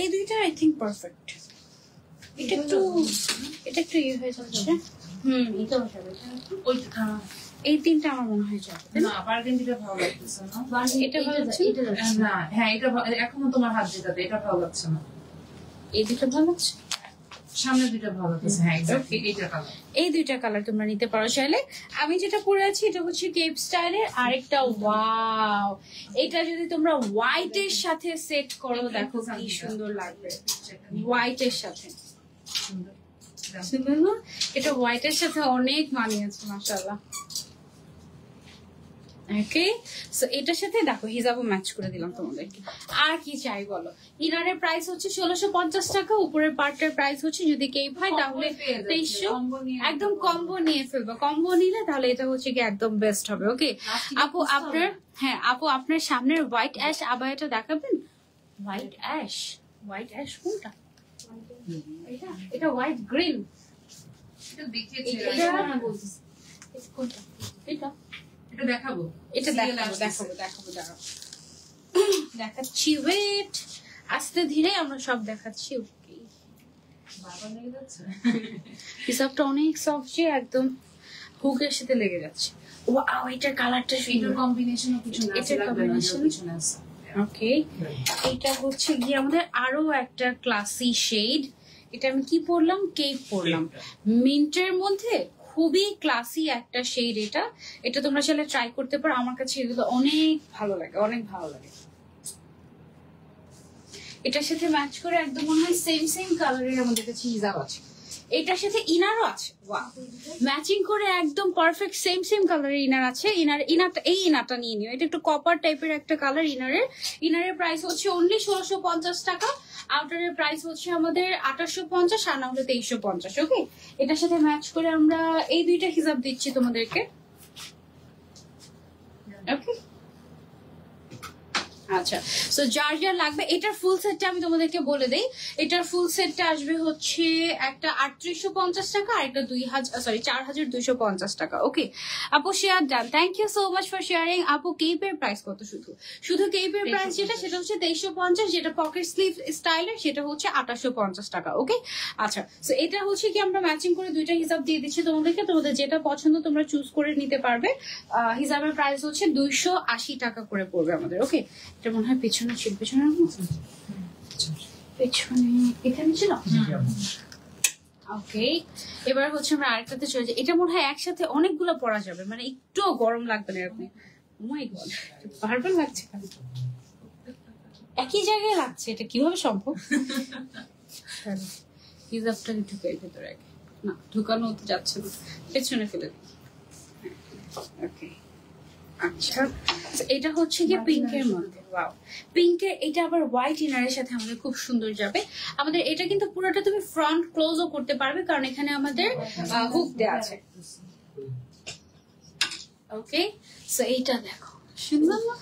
এই দুইটা আই থিঙ্ক পারফেক্ট। এটা একটু ইয়ে হয়ে যাচ্ছে। এটা এই তিনটা আমার মনে হয় যাবে না, বার্গেন্ডিটা ভালো লাগতেছে না। এটা ভালো লাগছে না, হ্যাঁ এটা এখনো তোমার হাত যেটাতে এটা ভালো লাগছে না। এই দুটো ভালো লাগছে, সামনের দুটো ভালো লাগতেছে। হ্যাঁ এক্স্যাক্টলি এইটা কালার। এই দুইটা কালার তোমরা নিতে পারো চাইলে। আমি যেটা পরে আছি এটা হচ্ছে কেপ স্টাইলের, আরেকটা ওয়াও, এটা যদি তোমরা হোয়াইটের সাথে সেট করো দেখো কি সুন্দর লাগবে। হোয়াইটের সাথে সুন্দর না? এটা হোয়াইটের সাথে অনেক মানিয়েছে মাশাআল্লাহ। ওকে, সো এটার সাথে দেখো হিজাবও ম্যাচ করে দিলাম তোমাদেরকে। আর কি চাই বলো? ইনারের প্রাইস হচ্ছে 1650 টাকা, উপরের পার্টের প্রাইস হচ্ছে যদি কেপ হয় তাহলে 2300। একদম কম্বো নিয়ে ফেলবো, কম্বো নিলে তাহলে এটা হচ্ছে কি একদম বেস্ট হবে। ওকে আপু আপনার, হ্যাঁ আপু আপনার সামনের হোয়াইট অ্যাশ আবায়াটা দেখাবেন। হোয়াইট অ্যাশ কোনটা? এটা হোয়াইট গ্রিন। এটা দেখিয়েছি কোনটা? এটা দেখাবো, এটা দেখাবো দাঁড়াও দেখাচ্ছি, ওয়েট, আস্তে ধীরে আমরা সব দেখাচ্ছি। ওকে, বাবা লেগে যাচ্ছে, হিসাবটা অনেক সফট যে একদম হুকের সাথে লেগে যাচ্ছে। ওয়াও, এটার কালারটা এটার কম্বিনেশনও কিছু না, এটার কম্বিনেশন কিছু না। ওকে, এটা হচ্ছে গিয়ে আমাদের আরো একটা ক্লাসি শেড। এটা আমি কি পরলাম? কেপ পরলাম, মিন্টের মধ্যে খুবই ক্লাসি একটা শেড। এটা তোমরা চাইলে ট্রাই করতে পারো, আমার কাছে এগুলো অনেক ভালো লাগে, অনেক ভালো লাগে। এটার সাথে ম্যাচ করে একদম মনে হয় সেম কালারের আমাদের কাছে হিজাব আছে, এটার সাথে ইনারও আছে। ওয়াও, ম্যাচিং করে একদম পারফেক্ট সেম কালারের ইনার আছে। এই ইনারটা নিয়ে নিও, এটা একটু কপার টাইপের একটা কালার। ইনারের প্রাইস হচ্ছে অনলি 1650 টাকা, আউটারের প্রাইস হচ্ছে আমাদের 2850, আর না হলে 2350। ওকে, এটার সাথে ম্যাচ করে আমরা এই দুইটা হিজাব দিচ্ছি তোমাদেরকে। ওকে, আচ্ছা, সো যার যার লাগবে এটার ফুল সেটটা আমি তোমাদেরকে বলে দেই। এটার ফুল সেটটা আসবে হচ্ছে একটা 3850 টাকা, আর একটা 4250 টাকা। ওকে আপু, share done, thank you so much for sharing. আপু কেপের প্রাইস কত? শুধু কেপের প্রাইস সেটা হচ্ছে 2350, যেটা পকেট স্লিভ স্টাইলের সেটা হচ্ছে 2850 টাকা। ওকে, আচ্ছা, সো এটা হচ্ছে কি আমরা ম্যাচিং করে দুইটা হিসাব দিয়ে দিচ্ছি তোমাদেরকে, তোমাদের যেটা পছন্দ তোমরা চুজ করে নিতে পারবে। হিসাবের প্রাইস হচ্ছে 280 টাকা করে পড়বে আমাদের। ওকে, এটা মনে হয় পেছনে ছিল, পেছনে এখানে ছিল। ওকে, এবার হচ্ছে আমরা আরেকটাতে চলে যাই। এটা মনে হয় একসাথে অনেকগুলো পরা যাবে, মানে একটু গরম লাগবে না এরকম। বারবার লাগছে, একই জায়গায় লাগছে, এটা কিভাবে সম্ভব? হিজাবটা ঢুকে ভেতরে আগে, না ঢুকানো তো যাচ্ছে না, পেছনে ফেলে দিই। ওকে, আচ্ছা, এটা হচ্ছে কি পিঙ্কের মধ্যে। ওয়াও, পিঙ্কের এটা আবার হোয়াইট ইনারের সাথে আমাদের খুব সুন্দর যাবে। আমাদের এটা কিন্তু পুরোটা তুমি ফ্রন্ট ক্লোজও করতে পারবে, কারণ এখানে আমাদের হুক দেওয়া আছে। ওকে, সো এইটা দেখো সুন্দর না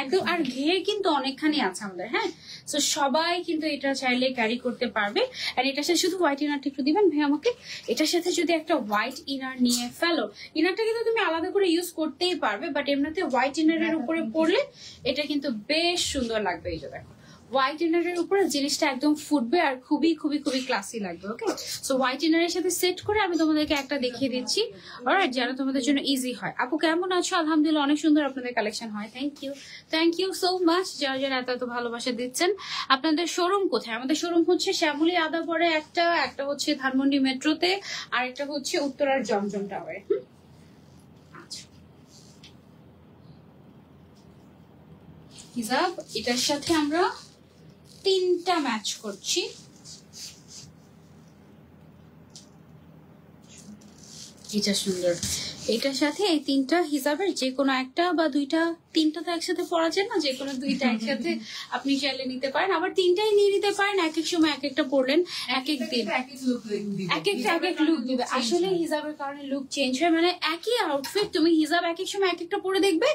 একদম, আর ঘের কিন্তু অনেকখানি আছে আমাদের। হ্যাঁ, সো সবাই কিন্তু এটা চাইলে ক্যারি করতে পারবে। আর এটার সাথে শুধু হোয়াইট ইনারটা একটু দিবেন ভাই আমাকে। এটার সাথে যদি একটা হোয়াইট ইনার নিয়ে ফেলো, ইনারটা কিন্তু তুমি আলাদা করে ইউজ করতেই পারবে, বাট এমনিতে হোয়াইট ইনারের উপরে পড়লে এটা কিন্তু বেশ সুন্দর লাগবে। এই যে দেখো, হোয়াইট ইনারের উপরে জিনিসটা একদম ফুটবে আর খুবই খুবই খুবই ক্লাসি লাগবে। ওকে, সো হোয়াইট ইনারের সাথে সেট করে আমি তোমাদেরকে একটা দেখিয়ে দিচ্ছি, অলরাইট, যেন তোমাদের জন্য ইজি হয়। আপু কেমন আছো? আলহামদুলিল্লাহ, অনেক সুন্দর আপনাদের কালেকশন হয়। থ্যাংক ইউ সো মাচ যারা যারা এত ভালোবাসা দিচ্ছেন। আপনাদের শোরুম কোথায়? আমাদের শোরুম হচ্ছে শ্যামলী আদাবরে একটা হচ্ছে ধানমন্ডি মেট্রোতে, আর একটা হচ্ছে উত্তরার জমজম টাওয়ারে। আচ্ছা, হিজাব এটার সাথে আমরা 3টা ম্যাচ করছি। এটা সুন্দর, এটার সাথে এই 3টা হিসাবের যে কোনো একটা বা 2টা তিনটা তো একসাথে পরা যায় না, যে কোনো দুইটা একসাথে আপনি চাইলে নিতে পারেন, আবার তিনটাই নিয়ে নিতে পারেন। এক এক সময় এক একটা পরলেন, এক এক দিন এক একটা এক এক লুক দিবে। আসলে হিজাবের কারণে লুক চেঞ্জ হয়, মানে একই আউটফিট তুমি হিজাব এক এক সময় এক একটা পরে দেখবে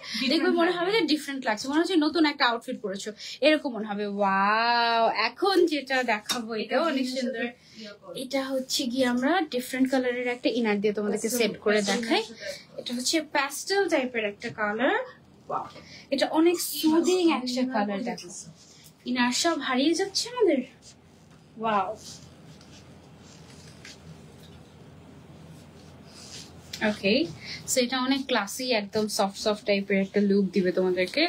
মনে হবে যে ডিফারেন্ট লাগছে, মনে হচ্ছে নতুন একটা আউটফিট পরেছো, এরকম মনে হবে। ওয়াও, এখন যেটা দেখাবো এটাও অনেক সুন্দর। এটা হচ্ছে কি আমরা ডিফারেন্ট কালারের একটা ইনার দিয়ে তোমাদেরকে সেট করে দেখাই। এটা হচ্ছে প্যাস্টেল টাইপের একটা কালার। ওয়াও, এটা অনেক সুদিং একটা কালার। দেখো ইনার সব হারিয়ে যাচ্ছে আমাদের। ওয়াও, ওকে, সো এটা অনেক ক্লাসি, একদম সফট সফট টাইপের একটা লুক দিবে তোমাদেরকে।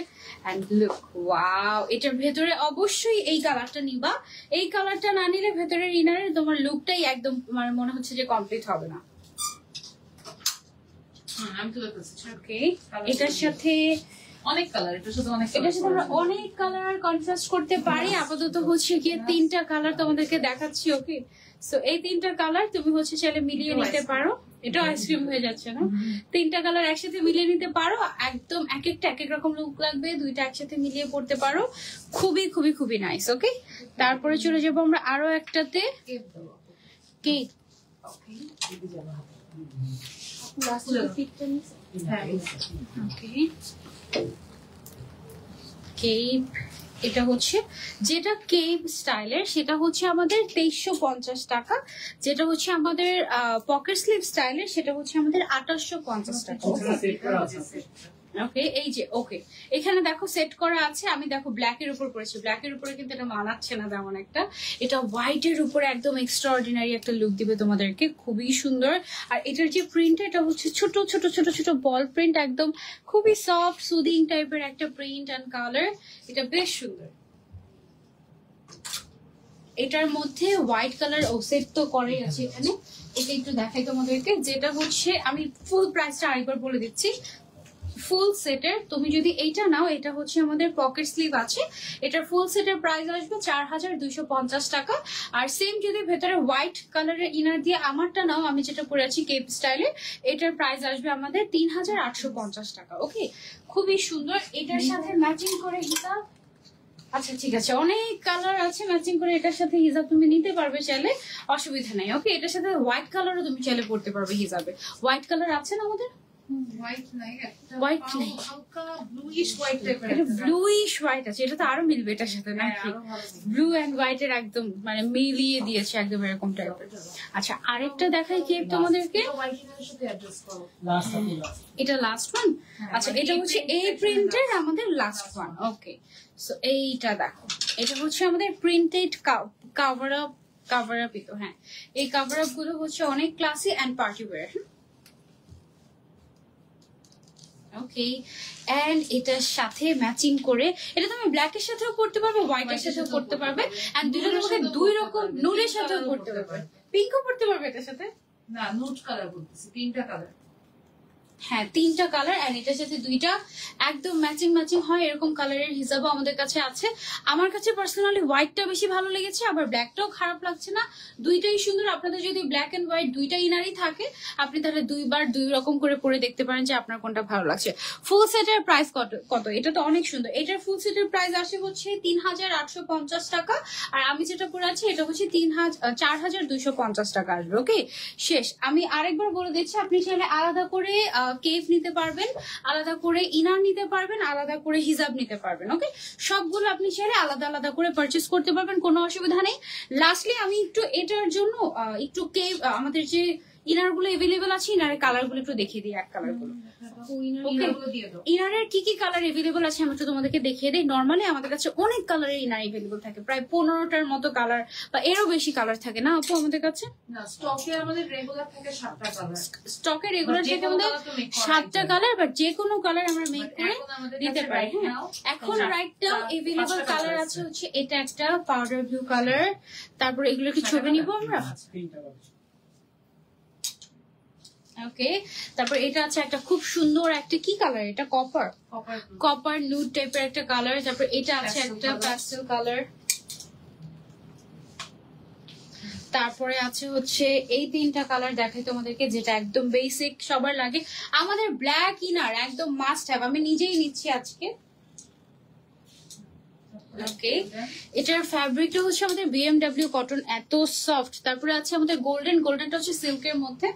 এন্ড লুক, ওয়াও, এটার ভেতরে অবশ্যই এই কালারটা নিবা। এই কালারটা না নিলে ভেতরের ইনারের তোমার লুকটাই একদম মানে মনে হচ্ছে যে কমপ্লিট হবে না। ওকে, এটার সাথে অনেক কালার, এটার সাথে আমরা অনেক কালার কন্ট্রাস্ট করতে পারি। আপাতত হচ্ছে গিয়ে তিনটা কালার তোমাদেরকে দেখাচ্ছি। ওকে, সো এই তিনটা কালার তুমি হচ্ছে চাইলে মিলিয়ে নিতে পারো। এটা আইসক্রিম হয়ে যাচ্ছে না? তিনটা কালার একসাথে মিলিয়ে নিতে পারো, একদম এক একটা এক এক রকম লুক লাগবে, দুইটা একসাথে মিলিয়ে পড়তে পারো। খুবই খুবই খুবই নাইস। ওকে, তারপরে চলে যাবো আমরা আরো একটাতে। কেক, কেপ, এটা হচ্ছে যেটা কেপ স্টাইলের সেটা হচ্ছে আমাদের 2350 টাকা। যেটা হচ্ছে আমাদের পকেট স্লিভ স্টাইলের সেটা হচ্ছে আমাদের 2850 টাকা। ওকে, এই যে ওকে, এখানে দেখো সেট করা আছে। আমি দেখো ব্ল্যাক এর উপর পরেছি, ব্ল্যাক এর উপরে কিন্তু এটা মানাচ্ছে না তেমন একটা। এটা হোয়াইট এর উপরে একদম এক্সট্রাঅর্ডিনারি একটা লুক দিবে তোমাদেরকে, খুবই সুন্দর। আর এটার যে প্রিন্ট, এটা হচ্ছে ছোট ছোট ছোট ছোট বল প্রিন্ট, একদম খুবই সফট সুদিং টাইপের একটা প্রিন্ট এন্ড কালার। এটা বেশ সুন্দর। এটার মধ্যে হোয়াইট কালার সেট তো করেই আছে এখানে। এটা একটু দেখাই তোমাদেরকে, যেটা হচ্ছে আমি ফুল প্রাইসটা আরেকবার বলে দিচ্ছি। ফুল সেটের তুমি যদি এইটা নাও, এটা হচ্ছে আমাদের পকেট স্লিভ আছে, এটার ফুল সেটের প্রাইস আসবে 4250 টাকা। আর সেম যদি ভেতরে হোয়াইট কালারের ইনার দিয়ে আমারটা নাও, আমি যেটা পরে আছি কেপ স্টাইলে, এটার প্রাইস আসবে আমাদের 3850 টাকা। ওকে, খুবই সুন্দর। এটার সাথে ম্যাচিং করে হিজাব, আচ্ছা ঠিক আছে, অনেক কালার আছে ম্যাচিং করে এটার সাথে হিজাব তুমি নিতে পারবে চাইলে, অসুবিধা নাই। ওকে, এটার সাথে হোয়াইট কালারও তুমি চাইলে পড়তে পারবে হিজাবে। হোয়াইট কালার আছে না আমাদের? হোয়াইট নেই, ব্লুইশ হোয়াইট আছে। এটা তো আরো মিলবে এটার সাথে নাকি? ব্লু এন্ড হোয়াইট এর একদম মানে মিলিয়ে দিয়েছে একদম এরকম টাইপের। আচ্ছা, আরেকটা দেখাই কি তোমাদেরকে, এটা লাস্ট ওয়ান। আচ্ছা, এটা হচ্ছে এই প্রিন্টের আমাদের লাস্ট ওয়ান। ওকে, সো এইটা দেখো, এটা হচ্ছে আমাদের প্রিন্টেড কাভার আপ। হ্যাঁ, এই কাভার আপ গুলো হচ্ছে অনেক classy and party wear. Okay, and এটার সাথে ম্যাচিং করে এটা তুমি ব্ল্যাক এর সাথেও পড়তে পারবে, হোয়াইট এর সাথেও পড়তে পারবে, এন্ড দুটোর মধ্যে দুই রকম নুডের সাথেও পড়তে পারবে, পিঙ্কও পড়তে পারবে এটার সাথে। না, নুড কালার বলতেছি, তিনটা কালার। হ্যাঁ, তিনটা কালার, এন্ড এটার সাথে দুইটা একদম ম্যাচিং ম্যাচিং হয় এরকম কালারের হিসাবও আমাদের কাছে আছে। আমার কাছে পার্সোনালি হোয়াইটটা বেশি ভালো লেগেছে, আবার ব্ল্যাকটাও খারাপ লাগছে না, দুইটাই সুন্দর। আপনাদের যদি ব্ল্যাক এন্ড হোয়াইট দুইটা ইনারই থাকে, আপনি তাহলে দুইবার দুই রকম করে পরে দেখতে পারেন যে আপনার কোনটা ভালো লাগছে। ফুল সেটের প্রাইস কত? এটা তো অনেক সুন্দর। এটার ফুল সেটের প্রাইস আসে হচ্ছে 3850 টাকা, আর আমি যেটা পরে আছি এটা হচ্ছে 4250 টাকা আসবে। ওকে, শেষ। আমি আরেকবার বলে দিচ্ছি, আপনি চাইলে আলাদা করে কেপ নিতে পারবেন, আলাদা করে ইনার নিতে পারবেন, আলাদা করে হিজাব নিতে পারবেন। ওকে, সবগুলো আপনি চাইলে আলাদা আলাদা করে পারচেজ করতে পারবেন, কোনো অসুবিধা নেই। লাস্টলি আমি একটু এটার জন্য একটু কেপ আমাদের যে ইনার গুলো এভেলেবেল আছে, ইনারের কালার গুলো একটু দেখিয়ে দিই, এক কালার গুলো। ইনারের কি কি কালার এভেলেবেল আছে আমি একটু তোমাদেরকে দেখিয়ে দিই। নর্মালি আমাদের কাছে অনেক কালারের ইনার এভেলেবেল থাকে, প্রায় 15টার মতো কালার বা এরও বেশি কালার থাকে না আপু আমাদের কাছে? স্টকে আমাদের রেগুলার থাকে 7টা কালার। স্টকে রেগুলার থাকে আমাদের 7টা কালার, বাট যে কোনো কালার আমরা মেক করে দিতে পারি। এখন রাইট নাও এভেলেবেল কালার আছে হচ্ছে এটা একটা পাউডার ব্লু কালার, তারপর এগুলো কি ছবি নিব আমরা। ওকে, তারপর এটা আছে একটা খুব সুন্দর একটা কি কালার, এটা কপার নুড টাইপের একটা কালার। তারপর এটা আছে একটা প্যাস্টেল কালার, তারপরে আছে হচ্ছে এই তিনটা কালার দেখাই তোমাদেরকে, যেটা একদম বেসিক সবার লাগে। আমাদের ব্ল্যাক ইনার একদম মাস্ট হ্যাভ, আমি নিজেই নিচ্ছি আজকে। ওকে, এটার ফ্যাব্রিকটা হচ্ছে আমাদের BMW কটন, এত সফট। তারপরে আছে আমাদের গোল্ডেনটা হচ্ছে সিল্কের মধ্যে।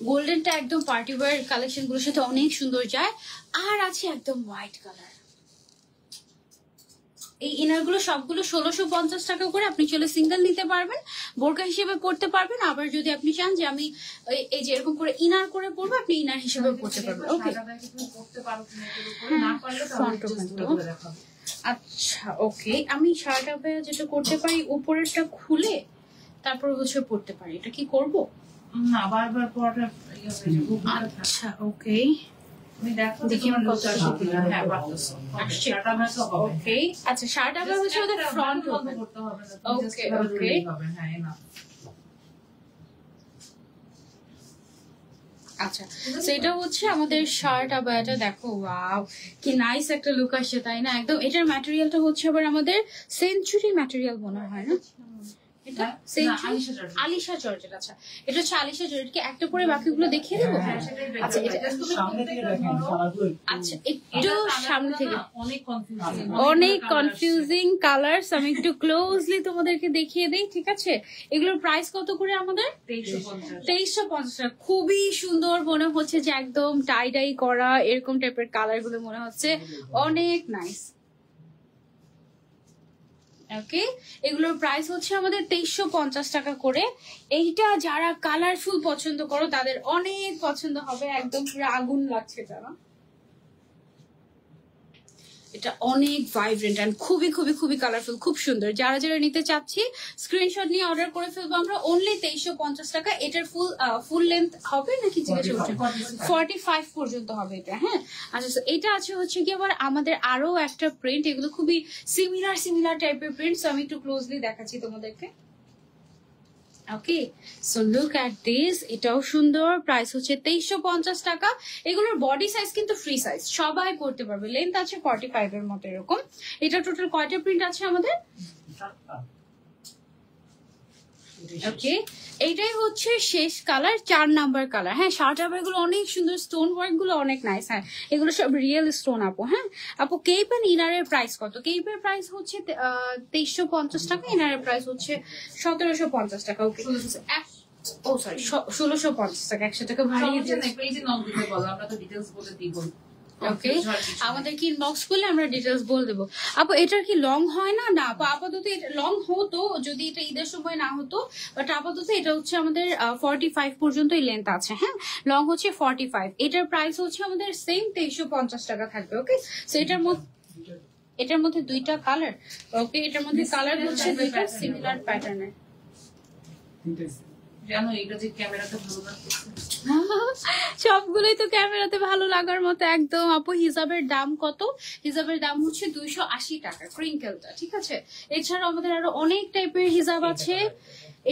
গোল্ডেনটা একদম পার্টি ওয়্যার কালেকশন গুলোর সাথে অনেক সুন্দর যায়। আর আছে একদম হোয়াইট কালার। এই ইনার গুলো সবগুলো 1650 টাকা করে, আপনি চলে সিঙ্গেল নিতে পারবেন, বোরকা হিসেবে পড়তে পারবেন। আবার যদি আপনি চান যে আমি এই যে এরকম করে ইনার করে পরবো, আপনি ইনার হিসেবে পড়তে পারবেন। ওকে, আচ্ছা ওকে, আমি শার্টটা যেটা করতে পারি উপরেরটা খুলে তারপর হচ্ছে পড়তে পারি, এটা কি করব? না, বারবার পড়া। আচ্ছা ওকে, দেখি আমার কত সুবিধা। হ্যাঁ, পারতেছো। ওকে, আচ্ছা শার্টটা হচ্ছে ওদের ফ্রন্ট করতে হবে না। ওকে ওকে, হ্যাঁ না। আচ্ছা সেটা হচ্ছে আমাদের শার্ট। আবার এটা দেখো, ওয়াও কি নাইস একটা লুক আসছে, তাই না? একদম। এটার ম্যাটেরিয়ালটা হচ্ছে আবার আমাদের সেঞ্চুরি ম্যাটেরিয়াল মনে হয় না? এটা আলিশা জর্জেট। আচ্ছা, এটা হচ্ছে আলিশা জর্জেট। কি একটা পরে বাকিগুলো দেখিয়ে দেবো? আচ্ছা, আচ্ছা একটু সামনে থেকে অনেক কনফিউজিং কালার্স, আমি একটু ক্লোজলি তোমাদেরকে দেখিয়ে দেই, ঠিক আছে? এগুলোর প্রাইস কত করে আমাদের? 2350 টাকা। খুবই সুন্দর মনে হচ্ছে, যে একদম টাই ডাই করা এরকম টাইপের কালার গুলো মনে হচ্ছে অনেক নাইস। ওকে, এগুলোর প্রাইস হচ্ছে আমাদের 2350 টাকা করে। এইটা যারা কালারফুল পছন্দ করো তাদের অনেক পছন্দ হবে, একদম পুরো আগুন লাগছে যারা। এটা অনেক ভাইব্রেন্ট এন্ড খুবই খুবই খুবই কালারফুল, খুব সুন্দর। যারা যারা নিতে চাচ্ছি স্ক্রিনশট নিয়ে অর্ডার করে ফেলবো আমরা, অনলি 2350 টাকা। এটার ফুল লেন্থ হবে নাকি জিজ্ঞাসা করছেন? 45 পর্যন্ত হবে এটা। হ্যাঁ, আচ্ছা এটা আছে হচ্ছে কি আবার আমাদের আরো একটা প্রিন্ট, এগুলো খুবই সিমিলার টাইপের প্রিন্ট, আমি একটু ক্লোজলি দেখাচ্ছি তোমাদেরকে। ওকে, সো লুক এট দিস, এটাও সুন্দর। প্রাইস হচ্ছে 2350 টাকা। এগুলোর বডি সাইজ কিন্তু ফ্রি সাইজ, সবাই পড়তে পারবে। লেন্থ আছে 45 এর মতো এরকম। এটা টোটাল কয়টা প্রিন্ট আছে আমাদের? ওকে, এইটাই হচ্ছে শেষ কালার, 4 নাম্বার কালার। হ্যাঁ, শার্ট আবার গুলো অনেক সুন্দর, স্টোন ওয়ার্ক গুলো অনেক নাইস। হ্যাঁ, এগুলো সব রিয়েল স্টোন আপু। হ্যাঁ আপু, কেপ এন্ড ইনারের প্রাইস কত? কেপের প্রাইস হচ্ছে 2350 টাকা, ইনারের প্রাইস হচ্ছে 1750 টাকা। ওকে, ও সরি 1650 টাকা, 100 টাকা বাড়িয়ে দিয়েছি। আমরা তো ডিটেইলস বলে দিব। ওকে, আমাদের কি ইনবক্স করলে আমরা ডিটেলস বলে দেবো। আপু এটার কি লং হয় না? না আপু, আপাতত এটা লং হতো যদি এটা ঈদের সময় না হতো, বাট আপাতত এটা হচ্ছে আমাদের 45 পর্যন্তই লেন্থ আছে। হ্যাঁ, লং হচ্ছে 45। এটার প্রাইস হচ্ছে আমাদের সেম 2350 টাকা থাকবে। ওকে, সো এটার মধ্যে দুইটা কালার। ওকে, এটার মধ্যে কালার হচ্ছে দুইটা সিমিলার প্যাটার্নের। জানো এটা যে ক্যামেরাতে ভালো লাগছে, সবগুলোই তো ক্যামেরাতে ভালো লাগার মতো একদম। আপু হিজাবের দাম কত? হিজাবের দাম হচ্ছে 280 টাকা ক্রিঙ্কেলটা, ঠিক আছে? এছাড়াও আমাদের আরো অনেক টাইপের হিজাব আছে।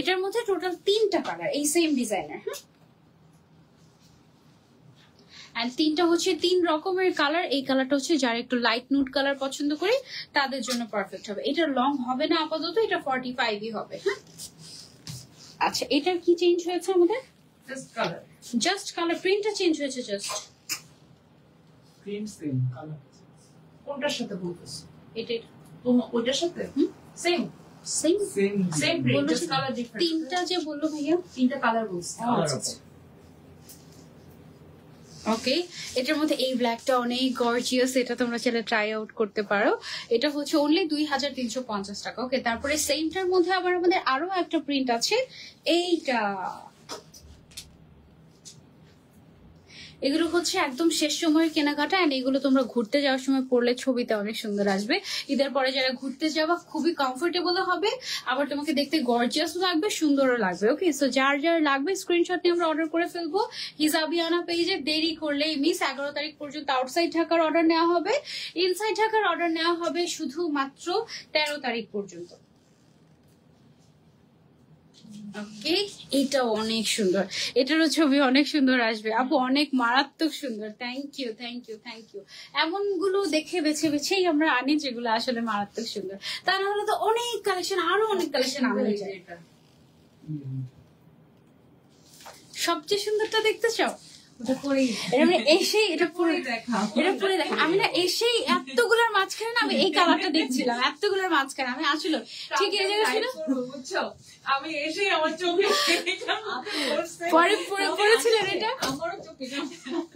এটার মধ্যে টোটাল 3টা কালার, এই সেম ডিজাইনের। হ্যাঁ, এন্ড 3টা হচ্ছে 3 রকমের কালার। এই কালারটা হচ্ছে যারা একটু লাইট নুড কালার পছন্দ করে তাদের জন্য পারফেক্ট হবে। এটা লং হবে না আপাতত, এটা 45ই হবে। হ্যাঁ, আচ্ছা এটার কি চেঞ্জ হয়েছে আমাদের? জাস্ট কালার, প্রিন্টটা চেঞ্জ হয়েছে, জাস্ট প্রিন্ট সেম কালার। কোনটার সাথে বলতেছো? এটা তোমার ওইটার সাথে same print, just colour different. 3টা যে বললো ভাইয়া, 3টা কালার বলছি। ওকে, এটার মধ্যে এই ব্ল্যাকটা অনেক গর্জিয়াস, এটা তোমরা চাইলে ট্রাই আউট করতে পারো। এটা হচ্ছে অনলি 2350 টাকা। ওকে, তারপরে সেমটার মধ্যে আবার আমাদের আরো একটা প্রিন্ট আছে, এইটা। এগুলো হচ্ছে একদম শেষ সময়ের কেনাকাটা, এন্ড এগুলো তোমরা ঘুরতে যাওয়ার সময় পরলে ছবিতে অনেক সুন্দর আসবে। ঈদের পরে যারা ঘুরতে যাওয়া খুবই কমফোর্টেবল হবে, আবার তোমাকে দেখতে গর্জিয়াস লাগবে, সুন্দরও লাগবে। ওকে, সো যার যার লাগবে স্ক্রিনশট নিয়ে আমরা অর্ডার করে ফেলবো হিজাবিয়ানা পেজে। দেরি করলেই মিস, 11 তারিখ পর্যন্ত আউটসাইড ঢাকার অর্ডার নেওয়া হবে, ইনসাইড ঢাকার অর্ডার নেওয়া হবে শুধুমাত্র 13 তারিখ পর্যন্ত। ওকে, এটা অনেক সুন্দর, এটারও ছবি অনেক সুন্দর আসবে আপু, অনেক মারাত্মক সুন্দর। Thank you thank you thank you. এমনগুলো দেখে বেছে বেছেই আমরা আনি যেগুলো আসলে মারাত্মক সুন্দর, তা না হলে তো অনেক কালেকশন, আরো অনেক কালেকশন আনা যায়। সবচেয়ে সুন্দরটা দেখতে চাও? আমি না এসেই এতগুলোর মাঝখানে না আমি এই কালারটা দেখছিলাম, এতগুলোর মাঝখানে আমি আসলে ঠিক এই জায়গায় ছিল, আমি এসেই আমার চোখে পরে পড়েছিলেন এটা।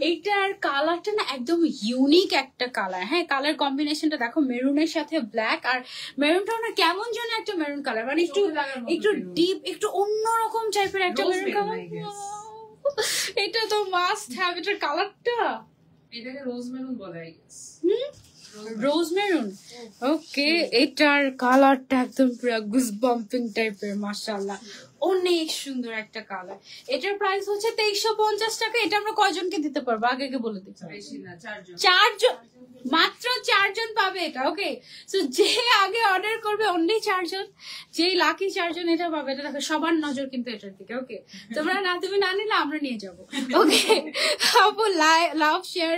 এইটার কালারটা না একদম ইউনিক একটা কালার। হ্যাঁ, কালার কম্বিনেশনটা দেখো, মেরুনের সাথে ব্ল্যাক, আর মেরুনটাও না কেমন যেন একটা মেরুন কালার, মানে একটু ডিপ, একটু অন্যরকম টাইপের একটা মেরুন কালার। এটা তো মাস্ট হ্যাভ, এটার কালারটা, এটাকে রোজ মেরুন বলে I guess. Rose maroon. Okay, এটার কালারটা একদম পুরো গুজ বাম্পিং টাইপের, মাশাআল্লাহ অনেক সুন্দর একটা কালার। এটার প্রাইস হচ্ছে 2350 টাকা। এটা আমরা কয়জনকে দিতে পারবো আগে বলে দিচ্ছি? বেশি না, 4 জন। 4 জন, মাত্র 4 জন পাবে এটা। ওকে, সো যে আগে অর্ডার করবে অনলি 4 জন, যেই লাকি 4 জন এটা পাবে। এটা দেখো সবার নজর কিন্তু এটার দিকে। ওকে, তোমরা না, তুমি না নিলে আমরা নিয়ে যাবো। ওকে আপু, love share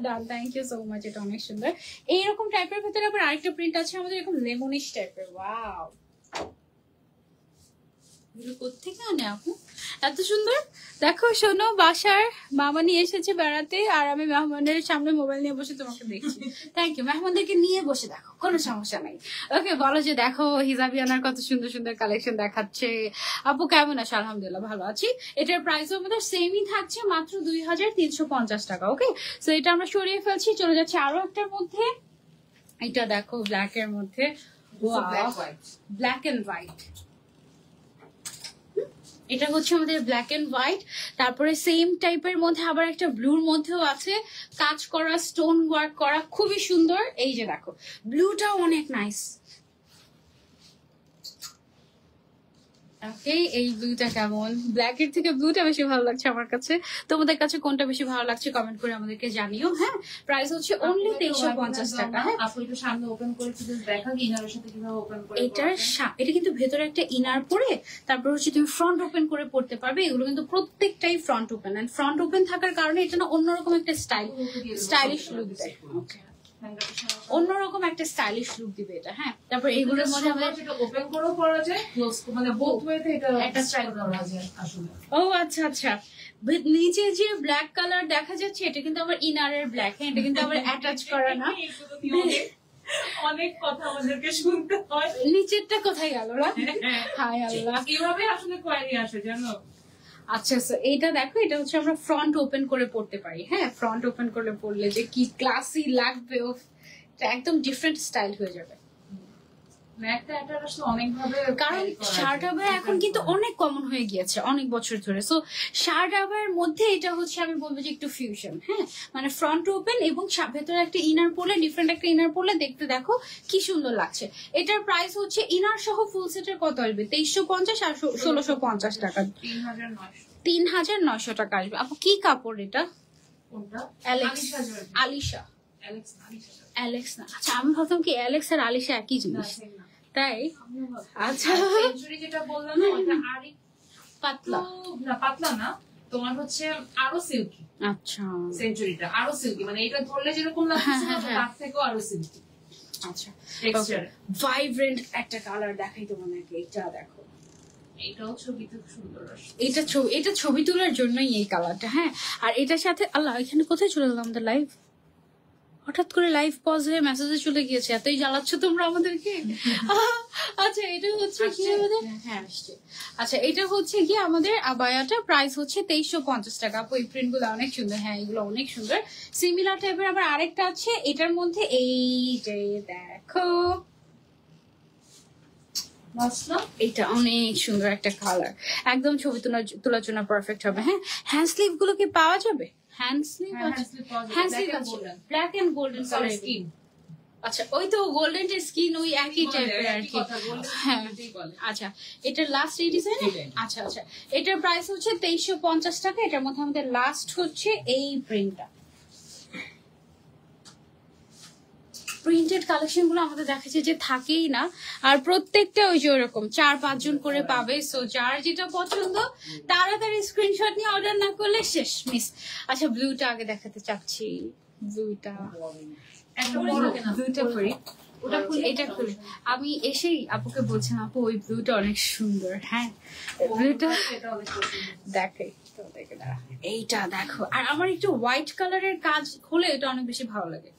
done, thank you so much, এটা অনেক সুন্দর। এইরকম টাইপের ভিতরে আবার আরেকটা প্রিন্ট আছে আমাদের, এরকম লেমনিশ টাইপের। ওয়াও, কোথেকে আনে আপু এত সুন্দর? দেখো শোনো, বাসার মামা নিয়ে এসেছে বেড়াতে, আর আমি মেহমানের সামনে মোবাইল নিয়ে বসে তোমাকে দেখছি। থ্যাংক ইউ, মেহমানদেরকে নিয়ে বসে দেখো, কোনো সমস্যা নাই। ওকে, বলো যে দেখো হিজাবিয়ানার কত সুন্দর সুন্দর কালেকশন দেখাচ্ছে। আপু কেমন আছো? আলহামদুলিল্লাহ ভালো আছি। এটার প্রাইসও আমাদের সেমই থাকছে, মাত্র 2350 টাকা। ওকে, সো এটা আমরা সরিয়ে ফেলছি, চলে যাচ্ছে আরো একটার মধ্যে। এটা দেখো ব্ল্যাক এর মধ্যে, ব্ল্যাক এন্ড হোয়াইট। এটা হচ্ছে আমাদের ব্ল্যাক এন্ড হোয়াইট, তারপরে সেম টাইপের মধ্যে আবার একটা ব্লুর মধ্যেও আছে, কাজ করা, স্টোন ওয়ার্ক করা, খুবই সুন্দর। এই যে দেখো, ব্লুটাও অনেক নাইস। ওকে, এই ব্লুটা কেমন? ব্ল্যাক এর থেকে ব্লুটা বেশি ভালো লাগছে আমার কাছে। তোমাদের কাছে কোনটা বেশি ভালো লাগছে কমেন্ট করে আমাদেরকে জানিও। হ্যাঁ, প্রাইস হচ্ছে অনলি 2350 টাকা। হ্যাঁ, আপু একটু সামনে ওপেন করে দেখা কি ইনারের সাথে কিভাবে ওপেন করে। এটা কিন্তু ভেতরে একটা ইনার পরে তারপর হচ্ছে তুমি ফ্রন্ট ওপেন করে পড়তে পারবে। এগুলো কিন্তু প্রত্যেকটাই front open, and front open থাকার কারণে এটা না অন্যরকম একটা স্টাইলিশ লুক দেয়। ওকে, অন্যরকম একটা স্টাইলিশ লুক দিবে এটা। হ্যাঁ, তারপর এইগুলোর মধ্যে আমাদের ওপেন করেও পরা যায়, ক্লোজ মানে বোথ ওয়েতে এটা একটা স্টাইল করা যায় আসলে। ও আচ্ছা আচ্ছা, নিচে যে ব্ল্যাক কালার দেখা যাচ্ছে এটা কিন্তু আবার ইনারের ব্ল্যাক। হ্যাঁ, এটা কিন্তু আবার অ্যাটাচ করা না। অনেক কথা আমাদেরকে শুনতে হয়। নিচেরটা কোথায় গেল না? হায় আল্লাহ, কিভাবে আসলে কোয়ারি আসে জানো? আচ্ছা, এইটা দেখো, এটা হচ্ছে আমরা ফ্রন্ট ওপেন করে পড়তে পারি। হ্যাঁ, ফ্রন্ট ওপেন করে পড়লে যে কি ক্লাসি লাগবে, একদম ডিফারেন্ট স্টাইল হয়ে যাবে। কারণ শার্ট আবার এখন কিন্তু অনেক কমন হয়ে গিয়েছে অনেক বছর ধরে। সো শার্ট আবার মধ্যে এটা হচ্ছে আমি বলবো যে একটু ফিউশন। হ্যাঁ, মানে ফ্রন্ট ওপেন এবং ভেতরে একটা ইনার পরলে, ডিফারেন্ট একটা ইনার পরলে দেখতে দেখো কি সুন্দর লাগছে। এটার প্রাইস হচ্ছে ইনার সহ ফুল সেটের কত আসবে? 2350 আর 1650 টাকা, 3900 টাকা আসবে। আপু কি কাপড় এটা? আলিশা, অ্যালেক্স না? আচ্ছা, আমি ভাবতাম কি অ্যালেক্স আর আলিশা একই জিনিস, তাই? আচ্ছা, সেঞ্চুরি যেটা বললাম না ওটা আরই পাতলা না, পাতলা না, তোমার হচ্ছে আরো সিল্কি। আচ্ছা, সেঞ্চুরিটা আরো সিল্কি, মানে এটা ধরলে যেরকম লাগছে তার থেকেও আরো সিল্কি। আচ্ছা, ভাইব্রেন্ট একটা কালার দেখাই তোমাদেরকে। এটা দেখো, এটাও ছবিতে সুন্দর আসছে। এটা ছবি তোলার জন্যই এই কালারটা। হ্যাঁ, আর এটার সাথে আল্লাহ, এখানে কোথায় চলে গেলাম আমাদের লাইভ? হঠাৎ করে লাইভ পজ হয়ে মেসেজে চলে গিয়েছে, এতই জ্বালাচ্ছ তোমরা আমাদেরকে। আচ্ছা, এটা হচ্ছে কি আমাদের? হ্যাঁ আসছে। আচ্ছা, এটা হচ্ছে কি আমাদের আবায়াটা, প্রাইস হচ্ছে 2350 টাকা। আপু এই প্রিন্ট গুলো অনেক সুন্দর। হ্যাঁ, এগুলো অনেক সুন্দর। সিমিলার টাইপের আবার আরেকটা আছে এটার মধ্যে, এই যে দেখো, এটা অনেক সুন্দর একটা কালার, একদম ছবি তোলার জন্য পারফেক্ট হবে। হ্যাঁ, হ্যান্ড স্লিভ গুলো কি পাওয়া যাবে? হ্যান্ড স্লিভ আছে, black and golden colour skin. আচ্ছা, ওই তো গোল্ডেন স্কিন, ওই একই টাইপের আর কি। হ্যাঁ, আচ্ছা, এটার লাস্ট এই ডিজাইন। আচ্ছা আচ্ছা, এটার প্রাইস হচ্ছে 2350 টাকা। এটার মধ্যে আমাদের লাস্ট হচ্ছে এই প্রিন্টটা। প্রিন্টেড কালেকশন গুলো আমাদের দেখাচ্ছে যে থাকেই না, আর প্রত্যেকটা ওই যে ওরকম 4-5 জন করে পাবে। সো যার যেটা পছন্দ তাড়াতাড়ি স্ক্রিনশট নিয়ে অর্ডার না করলে শেষ মিস। আচ্ছা ব্লুটা আগে দেখাতে চাচ্ছি, ব্লুটা ব্লুটা পরি, এটা খুলে আমি এসেই আপুকে বলছিলাম আপু ওই ব্লুটা অনেক সুন্দর। হ্যাঁ ব্লুটা দেখে তো, দেখে দাঁড়া, এইটা দেখো। আর আমার একটু হোয়াইট কালারের কাজ হলে এটা অনেক বেশি ভালো লাগে।